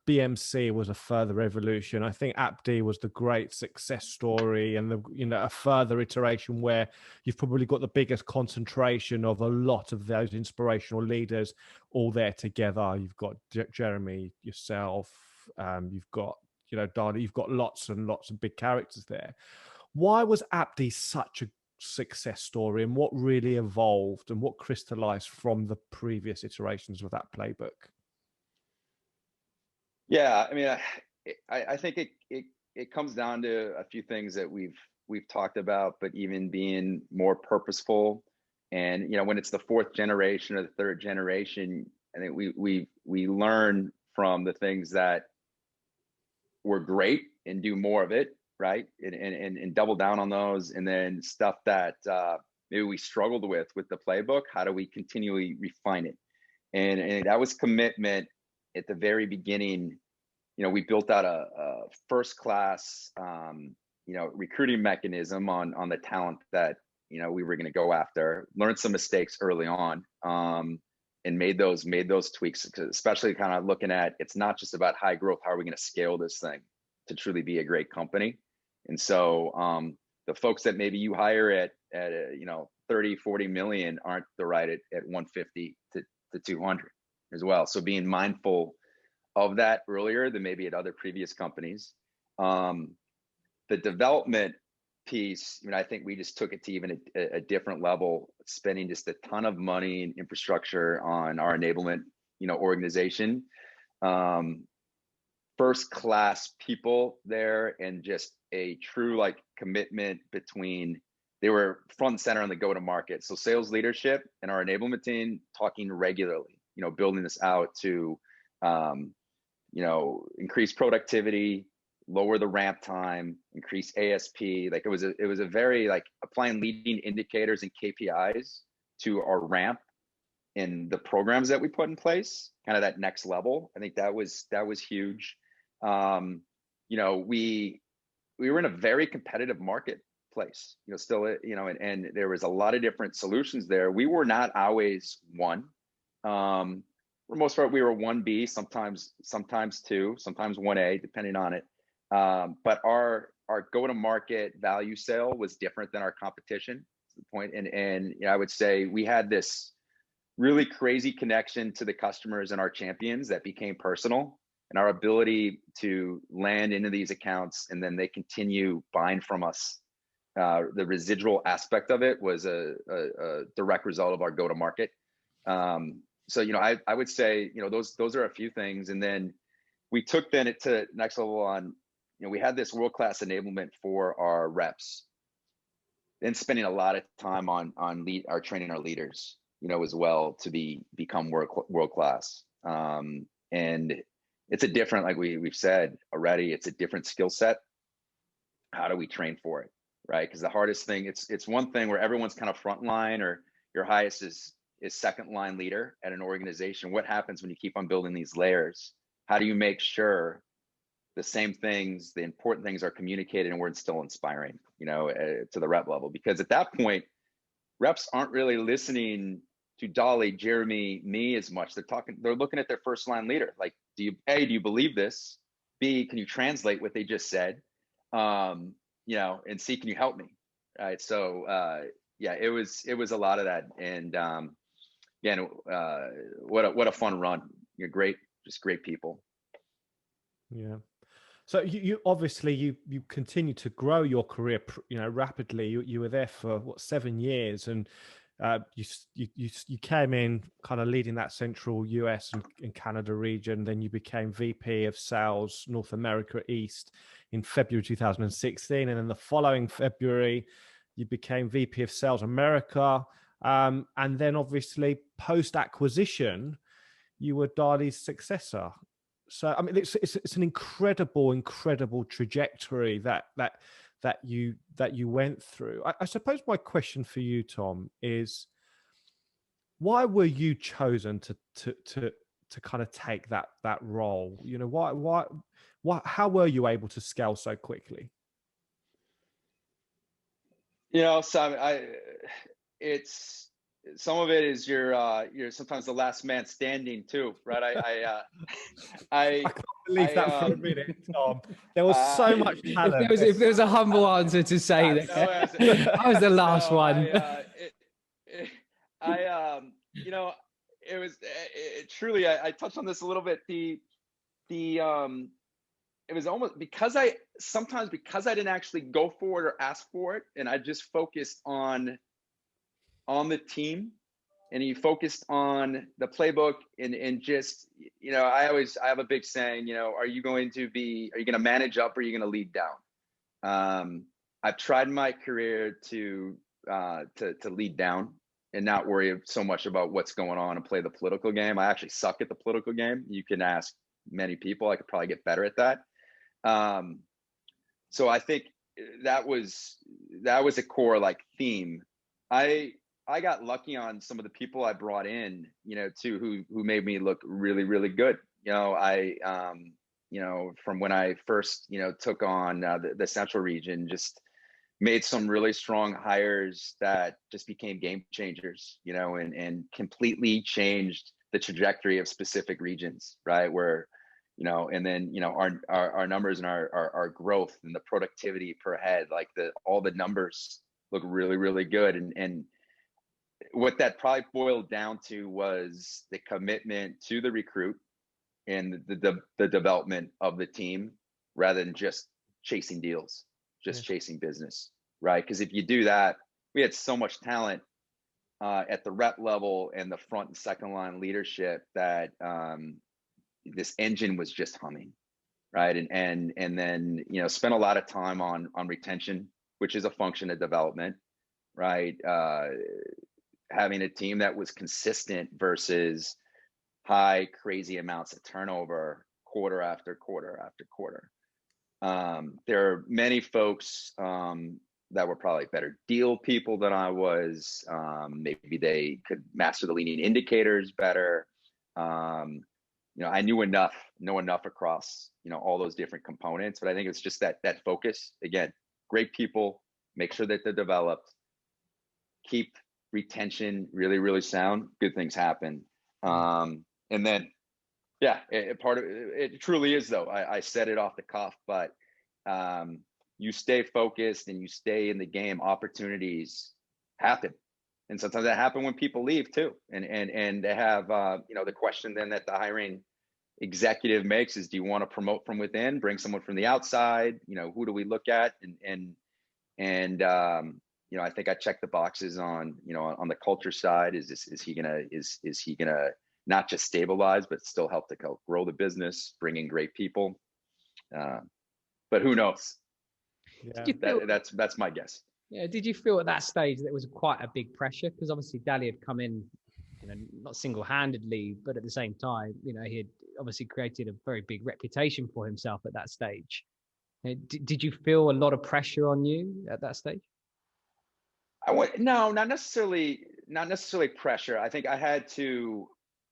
BMC was a further evolution. I think AppD was the great success story, and a further iteration where you've probably got the biggest concentration of a lot of those inspirational leaders all there together. You've got Jeremy, yourself, you've got, you know, Dana, you've got lots and lots of big characters there. Why was AppD such a success story, and what really evolved and what crystallized from the previous iterations of that playbook? Yeah, I mean, I think it comes down to a few things that we've talked about, but even being more purposeful. And, you know, when it's the 4th generation or the 3rd generation, I think we learn from the things that were great and do more of it, right? And double down on those. And then stuff that maybe we struggled with the playbook, how do we continually refine it? And that was commitment at the very beginning. You know, we built out a first class, you know, recruiting mechanism on the talent that, you know, we were going to go after, learned some mistakes early on, and made those tweaks, especially kind of looking at, it's not just about high growth. How are we going to scale this thing to truly be a great company? And so the folks that maybe you hire at you know, 30, 40 million aren't the right at 150 to 200 as well. So being mindful of that earlier than maybe at other previous companies. The development piece, I mean, I think we just took it to even a different level, spending just a ton of money and infrastructure on our enablement, you know, organization. First class people there, and just a true like commitment between, they were front and center on the go-to-market. So sales leadership and our enablement team talking regularly, building this out to, increase productivity, lower the ramp time, increase ASP. Like it was a very like applying leading indicators and KPIs to our ramp in the programs that we put in place, kind of that next level. I think that was huge. We were in a very competitive marketplace, still, and there was a lot of different solutions there. We were not always one. For the most part, we were 1B, sometimes 2, sometimes 1A, depending on it. But our go-to-market value sale was different than our competition, to the point. And I would say we had this really crazy connection to the customers and our champions that became personal, and our ability to land into these accounts and then they continue buying from us. The residual aspect of it was a direct result of our go-to-market. So, I would say, those are a few things. And then we took it to next level on, we had this world-class enablement for our reps, and spending a lot of time on our training our leaders, as well, to become world-class. And it's a different, like we've said already, it's a different skill set. How do we train for it, right? Because the hardest thing, it's one thing where everyone's kind of frontline, or your highest is second line leader at an organization. What happens when you keep on building these layers? How do you make sure the same things, the important things, are communicated and we're still inspiring, to the rep level? Because at that point, reps aren't really listening to Dolly, Jeremy, me as much. They're looking at their first line leader. Like, do you believe this? B, can you translate what they just said? And C, can you help me? Right. So it was a lot of that. And again, what a fun run. You're great, just great people. Yeah. So you obviously you continue to grow your career, rapidly. You were there for 7 years, and you came in kind of leading that central US and Canada region. Then you became VP of Sales North America East in February 2016, and then the following February you became VP of Sales America. And then obviously post acquisition, you were Dali's successor. So I mean, it's an incredible trajectory that you went through. I suppose my question for you, Tom, is why were you chosen to kind of take that role? Why how were you able to scale so quickly? Simon, it's some of it is you're sometimes the last man standing too, right? I can't believe that for a minute, Tom. There was so much talent. If there was a humble answer to say that, I was the last one. It was truly. I touched on this a little bit. It was almost because I didn't actually go for it or ask for it, and I just focused on the team, and you focused on the playbook, and just, I have a big saying, are you going to manage up, or are you going to lead down? I've tried my career to lead down and not worry so much about what's going on and play the political game. I actually suck at the political game. You can ask many people. I could probably get better at that. So I think that was a core like theme. I got lucky on some of the people I brought in, too, who made me look really, really good. From when I first, took on the central region, just made some really strong hires that just became game changers, and completely changed the trajectory of specific regions, right? Where, and then, our numbers and our growth and the productivity per head, like all the numbers look really, really good. And what that probably boiled down to was the commitment to the recruit and the development of the team, rather than just chasing deals, chasing business, right? Because if you do that, we had so much talent at the rep level and the front and second line leadership that this engine was just humming. right? And then, you know, spent a lot of time on retention, which is a function of development, right? Having a team that was consistent versus high, crazy amounts of turnover quarter after quarter after quarter. There are many folks that were probably better deal people than I was. Maybe they could master the leading indicators better. You know, I know enough across, you know, all those different components, but I think it's just that focus. Again, great people, make sure that they're developed, keep retention really, really sound, good things happen. And then, yeah, part of it truly is, though. I said it off the cuff, but you stay focused and you stay in the game, opportunities happen. And sometimes that happen when people leave too. And they have, you know, the question then that the hiring executive makes is, do you want to promote from within, bring someone from the outside? You know, who do we look at? And you know, I think I checked the boxes on, you know, on the culture side. Is he gonna not just stabilize, but still help to grow the business, bring in great people? But who knows? Yeah. That's my guess. Yeah. Did you feel at that stage that was quite a big pressure? Because obviously Dali had come in, you know, not single-handedly, but at the same time, you know, he had obviously created a very big reputation for himself at that stage. Did you feel a lot of pressure on you at that stage? No, not necessarily pressure. I think I had to,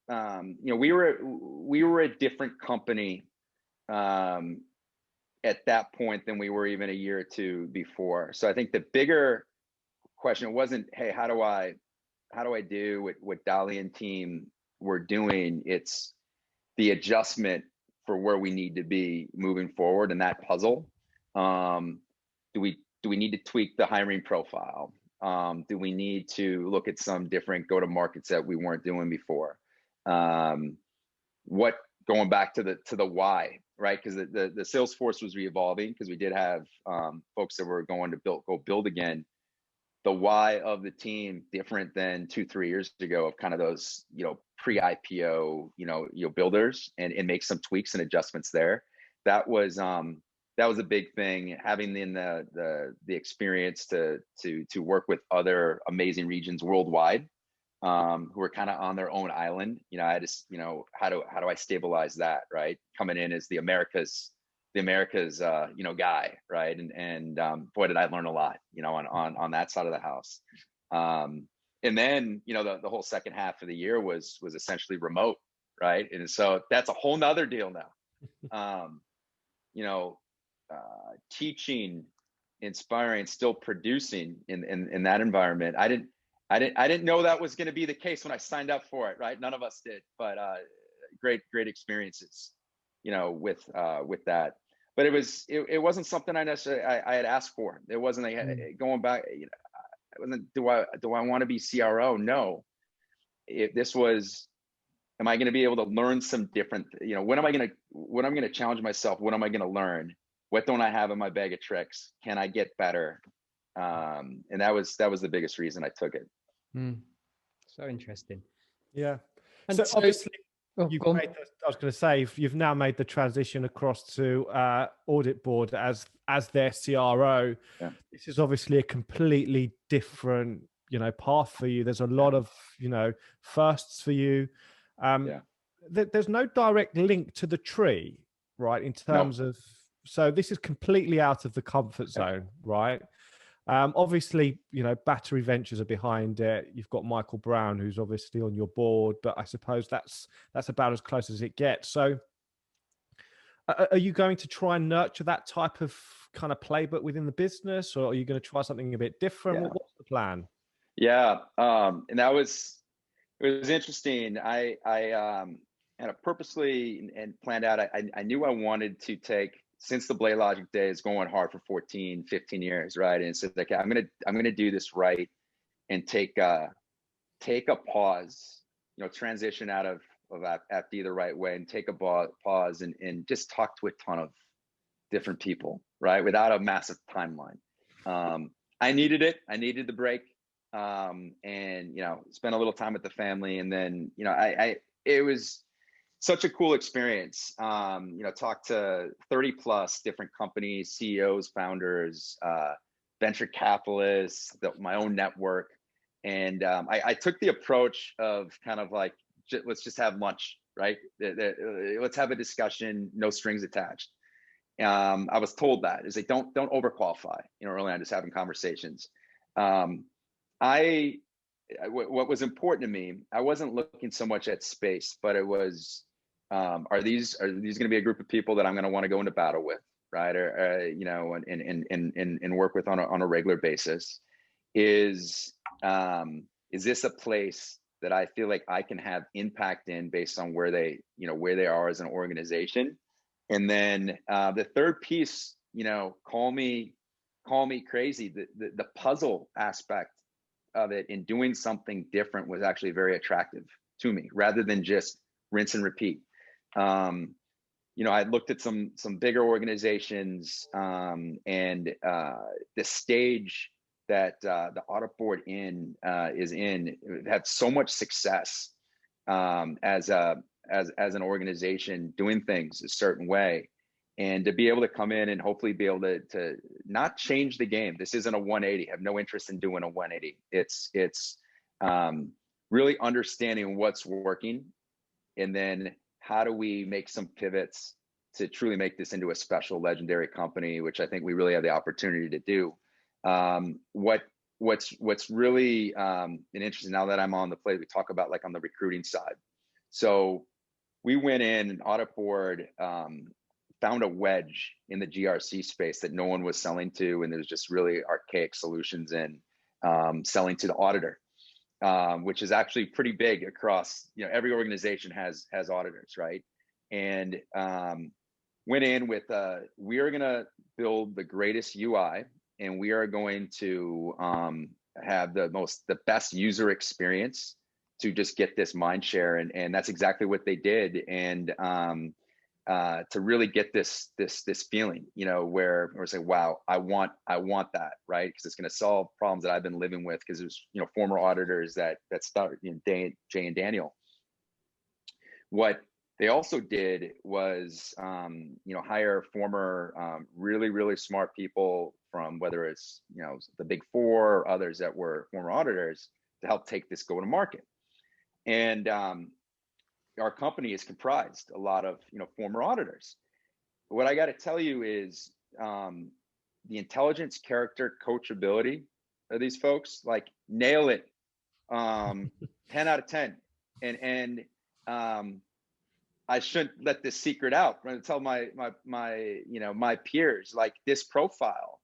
you know, we were a different company at that point than we were even a year or two before. So I think the bigger question wasn't, hey, how do I do what Dali and team were doing? It's the adjustment for where we need to be moving forward in that puzzle. Do we need to tweak the hiring profile? Do we need to look at some different go-to-markets that we weren't doing before? Going back to the why, right? Because the sales force was re-evolving, because we did have folks that were going to go build again. The why of the team different than 2-3 years ago of kind of those, you know, pre-IPO, you know, builders, and make some tweaks and adjustments there. That was a big thing, having the experience to work with other amazing regions worldwide, who are kind of on their own island. You know, I just, you know, how do I stabilize that, right? Coming in as the Americas, you know, guy, right? And boy, did I learn a lot, you know, on that side of the house. And then, you know, the whole second half of the year was essentially remote, right? And so that's a whole nother deal now. You know, teaching, inspiring, still producing in that environment. I didn't know that was going to be the case when I signed up for it, right? None of us did, but great experiences, you know, with that. But it wasn't something I necessarily I had asked for. It wasn't going back. You know, it wasn't, do I want to be CRO? No. This was, am I going to be able to learn some different? You know, when I'm going to challenge myself? What am I going to learn? What don't I have in my bag of tricks? Can I get better? And that was the biggest reason I took it. So interesting. Yeah. And so obviously, I was going to say, you've now made the transition across to Audit Board as their CRO. Yeah. This is obviously a completely different, you know, path for you. There's a lot of, you know, firsts for you. There's no direct link to the tree, right? In terms of, so this is completely out of the comfort zone, right? Obviously, you know, Battery Ventures are behind it. You've got Michael Brown, who's obviously on your board, but I suppose that's about as close as it gets. So are you going to try and nurture that type of kind of playbook within the business, or are you going to try something a bit different? Yeah. What's the plan? Yeah. And it was interesting. I had it purposely and planned out. I knew I wanted to take, since the BladeLogic days, going hard for 14, 15 years, right? And so like, I'm gonna do this right and take a pause, you know, transition out of FD the right way, and take a pause and just talk to a ton of different people, right? Without a massive timeline. I needed it. I needed the break. And, you know, spend a little time with the family. And then, you know, it was such a cool experience. Talked to 30 plus different companies, CEOs, founders, venture capitalists, my own network. And I took the approach of kind of like, let's just have lunch, right? Let's have a discussion, no strings attached. I was told that is like, don't overqualify, early on, just having conversations. What was important to me, I wasn't looking so much at space, but it was, are these going to be a group of people that I'm going to want to go into battle with, right? Or and work with on a regular basis? Is this a place that I feel like I can have impact in based on where they are as an organization? And then the third piece, call me crazy, the puzzle aspect of it in doing something different was actually very attractive to me, rather than just rinse and repeat. I looked at some bigger organizations, and the stage that the audit board is in had so much success as an organization doing things a certain way, and to be able to come in and hopefully be able to not change the game. This isn't a 180. I have no interest in doing a 180. It's really understanding what's working, and then how do we make some pivots to truly make this into a special, legendary company, which I think we really have the opportunity to do. What's really interesting, now that I'm on the plate, we talk about like on the recruiting side. So we went in, and audit board found a wedge in the GRC space that no one was selling to, and there's just really archaic solutions in selling to the auditor, which is actually pretty big across, every organization has auditors, right? And went in with we are going to build the greatest UI, and we are going to have the best user experience to just get this mind share. And that's exactly what they did. And to really get this feeling, where we're saying, wow, I want that, right? Because it's going to solve problems that I've been living with, because there's, former auditors that start, Jay and Daniel. What they also did was, hire former, really, really smart people from, whether it's, the Big Four or others that were former auditors, to help take this go to market. And our company is comprised a lot of, former auditors. What I got to tell you is the intelligence, character, coachability of these folks, like, nail it. 10 out of 10. And I shouldn't let this secret out. I'm going to tell my peers, like, this profile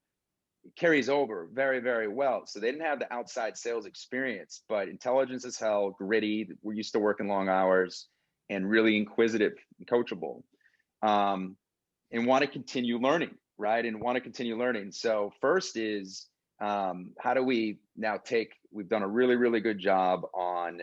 carries over very, very well. So they didn't have the outside sales experience, but intelligence as hell, gritty. We're used to working long hours, and really inquisitive and coachable, and want to continue learning, right? And want to continue learning. So first is, how do we now we've done a really, really good job on,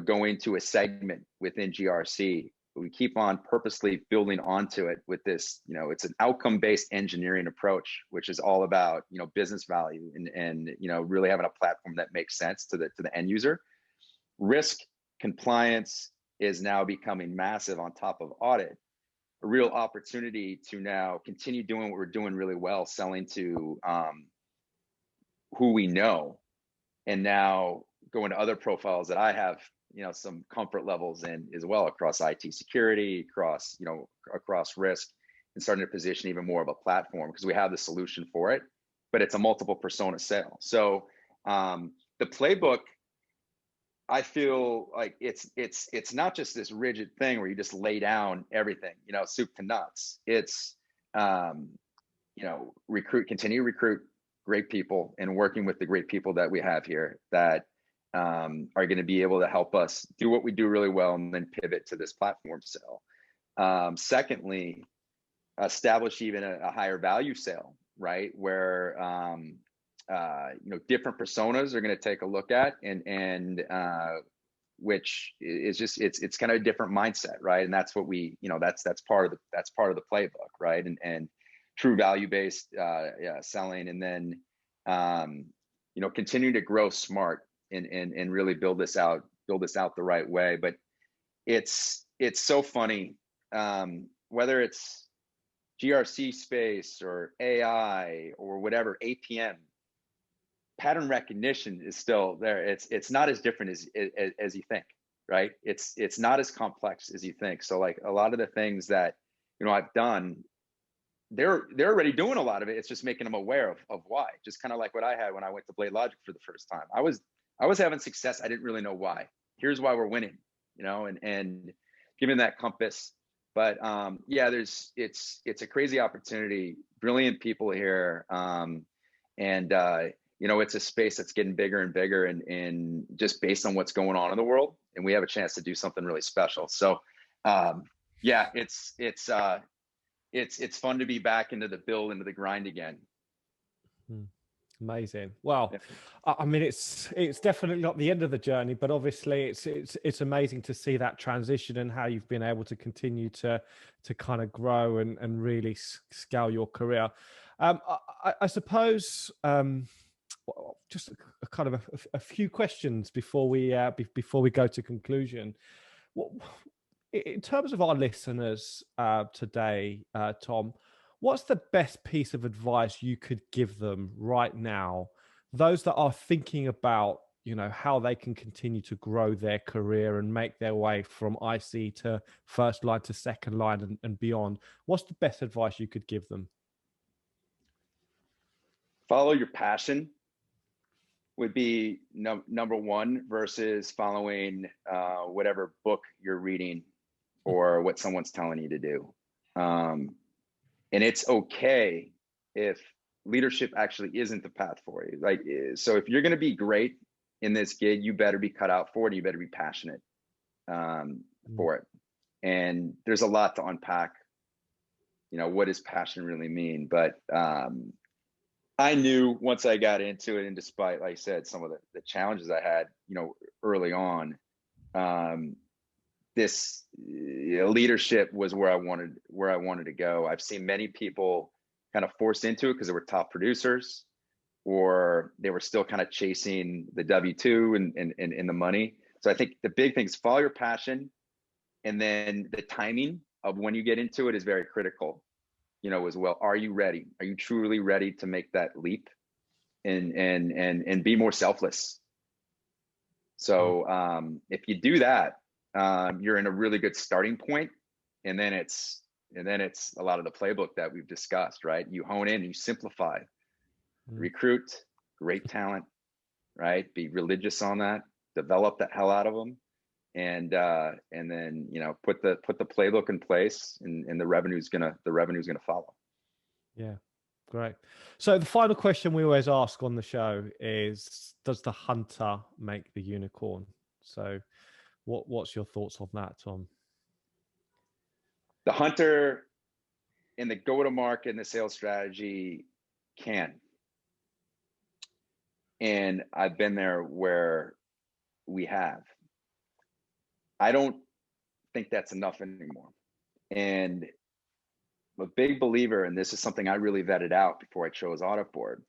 going to a segment within GRC. But we keep on purposely building onto it with this, it's an outcome-based engineering approach, which is all about, business value and really having a platform that makes sense to the end user. Risk compliance is now becoming massive on top of audit. A real opportunity to now continue doing what we're doing really well, selling to who we know, and now going to other profiles that I have, some comfort levels in as well, across IT security, across risk, and starting to position even more of a platform, because we have the solution for it, but it's a multiple persona sale. So the playbook, I feel like it's not just this rigid thing where you just lay down everything, soup to nuts. It's continue to recruit great people, and working with the great people that we have here that are going to be able to help us do what we do really well, and then pivot to this platform sale. Secondly, establish even a higher value sale, right? Where different personas are going to take a look at, and which is just, it's kind of a different mindset, right? And that's what we, that's part of the playbook, right? And true value-based selling, and then continue to grow smart and really build this out the right way. But it's it's so funny, whether it's GRC space or AI or whatever, APM, pattern recognition is still there. It's not as different as you think, right? It's not as complex as you think. So like a lot of the things that, you know, I've done, they're already doing a lot of it. It's just making them aware of why. Just kind of like what I had when I went to BladeLogic for the first time. I was having success. I didn't really know why. Here's why we're winning, you know, and giving that compass. But yeah, it's a crazy opportunity, brilliant people here. You know, it's a space that's getting bigger and bigger, and just based on what's going on in the world, and we have a chance to do something really special. So yeah, it's fun to be back into the grind again. Amazing. Well, Yeah. I mean, it's definitely not the end of the journey, but obviously it's amazing to see that transition and how you've been able to continue to kind of grow and really scale your career. I suppose just a kind of a few questions before we go to conclusion. In terms of our listeners today, Tom, what's the best piece of advice you could give them right now? Those that are thinking about, you know, how they can continue to grow their career and make their way from IC to first line to second line and beyond. What's the best advice you could give them? Follow your passion would be number one, versus following whatever book you're reading or what someone's telling you to do. And it's okay if leadership actually isn't the path for you. Like, so if you're going to be great in this gig, you better be cut out for it. You better be passionate for it. And there's a lot to unpack. You know, what does passion really mean? But I knew once I got into it, and despite, like I said, some of the challenges I had, you know, early on, this leadership was where I wanted to go. I've seen many people kind of forced into it because they were top producers, or they were still kind of chasing the W-2 and the money. So I think the big thing is follow your passion, and then the timing of when you get into it is very critical, you know, as well. Are you ready? Are you truly ready to make that leap and be more selfless? So if you do that, you're in a really good starting point, and then it's a lot of the playbook that we've discussed, right? You hone in, you simplify, recruit great talent, right? Be religious on that, develop the hell out of them, and then, you know, put the playbook in place, and the revenue's gonna follow. Yeah, great. So the final question we always ask on the show is, does the hunter make the unicorn? So what's your thoughts on that, Tom? The hunter in the go-to-market and the sales strategy can. And I've been there where we have. I don't think that's enough anymore. And I'm a big believer, and this is something I really vetted out before I chose Autoboard.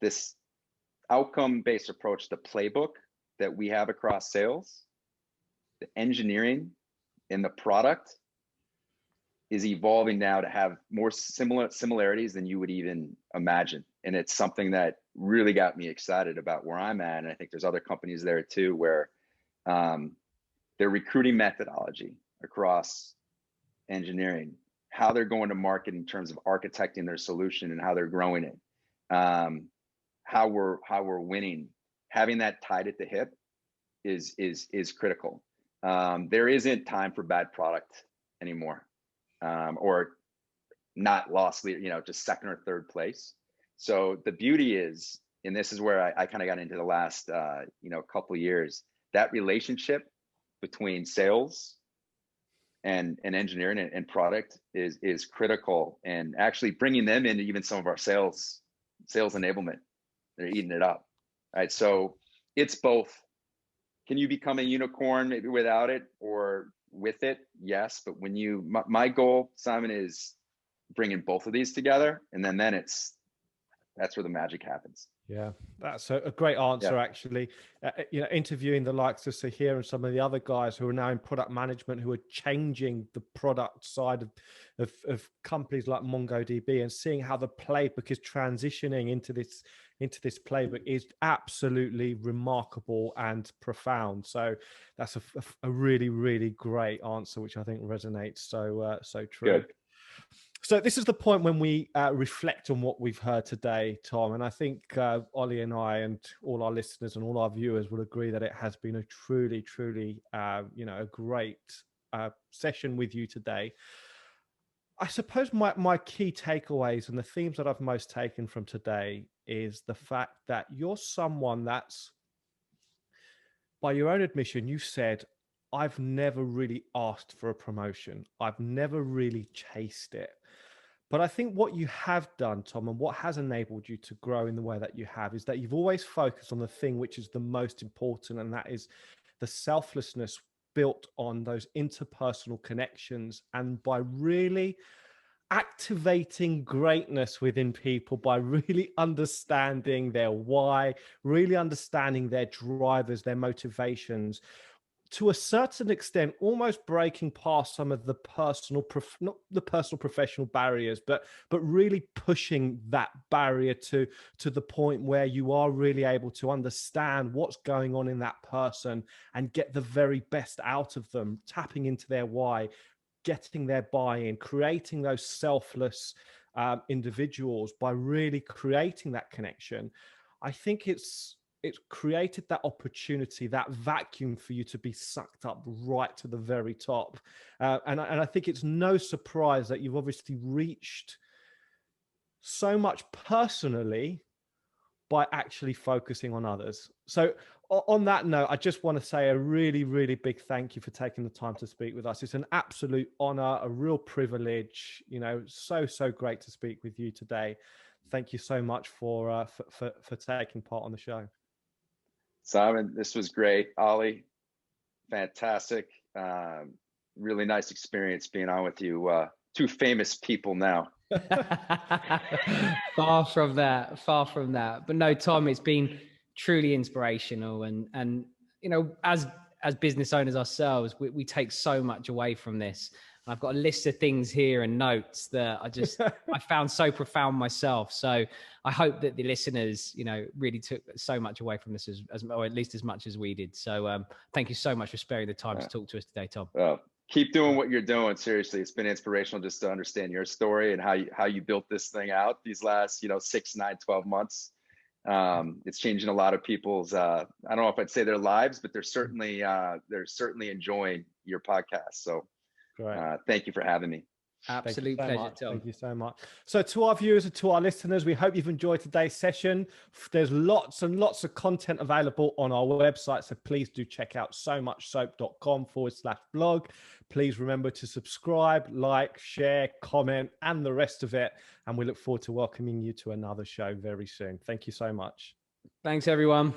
This outcome-based approach, the playbook that we have across sales, the engineering, and the product is evolving now to have more similarities than you would even imagine. And it's something that really got me excited about where I'm at. And I think there's other companies there too, where their recruiting methodology across engineering, how they're going to market in terms of architecting their solution and how they're growing it, how we're winning, having that tied at the hip is critical. There isn't time for bad product anymore, or not lost leader, you know, just second or third place. So the beauty is, and this is where I kind of got into the last couple of years, that relationship between sales and engineering and product is critical, and actually bringing them into even some of our sales enablement. They're eating it up, right? So it's both. Can you become a unicorn maybe without it or with it? Yes, but when my goal, Simon, is bringing both of these together, and then that's where the magic happens. Yeah, that's a great answer, actually. You know, interviewing the likes of Sahir and some of the other guys who are now in product management, who are changing the product side of companies like MongoDB, and seeing how the playbook is transitioning into this playbook is absolutely remarkable and profound. So that's a really, really great answer, which I think resonates so true. Good. So this is the point when we reflect on what we've heard today, Tom. And I think Ollie and I and all our listeners and all our viewers will agree that it has been a truly, truly, you know, a great session with you today. I suppose my key takeaways and the themes that I've most taken from today is the fact that you're someone that's, by your own admission, you said, I've never really asked for a promotion. I've never really chased it. But I think what you have done, Tom, and what has enabled you to grow in the way that you have, is that you've always focused on the thing which is the most important, and that is the selflessness built on those interpersonal connections. And by really activating greatness within people, by really understanding their why, really understanding their drivers, their motivations, to a certain extent, almost breaking past some of the personal, not the personal professional barriers, but really pushing that barrier to the point where you are really able to understand what's going on in that person and get the very best out of them, tapping into their why, getting their buy-in, creating those selfless individuals by really creating that connection. I think it's created that opportunity, that vacuum for you to be sucked up right to the very top. And I think it's no surprise that you've obviously reached so much personally by actually focusing on others. So on that note, I just want to say a really, really big thank you for taking the time to speak with us. It's an absolute honor, a real privilege, you know, so great to speak with you today. Thank you so much for taking part on the show. Simon, this was great. Ollie, fantastic. Really nice experience being on with you. Two famous people now. Far from that, far from that. But no, Tom, it's been truly inspirational. And you know, as business owners ourselves, we take so much away from this. And I've got a list of things here and notes that I found so profound myself. So I hope that the listeners, you know, really took so much away from this or at least as much as we did. So thank you so much for sparing the time to talk to us today, Tom. Well, keep doing what you're doing. Seriously, it's been inspirational just to understand your story and how you built this thing out these last, 6, 9, 12 months. It's changing a lot of people's, I don't know if I'd say their lives, but they're certainly enjoying your podcast. So thank you for having me. Absolute pleasure, Tom. Thank you so much. So to our viewers and to our listeners, we hope you've enjoyed today's session. There's lots and lots of content available on our website, so please do check out somuchsoap.com/blog. Please remember to subscribe, like, share, comment, and the rest of it. And we look forward to welcoming you to another show very soon. Thank you so much. Thanks, everyone.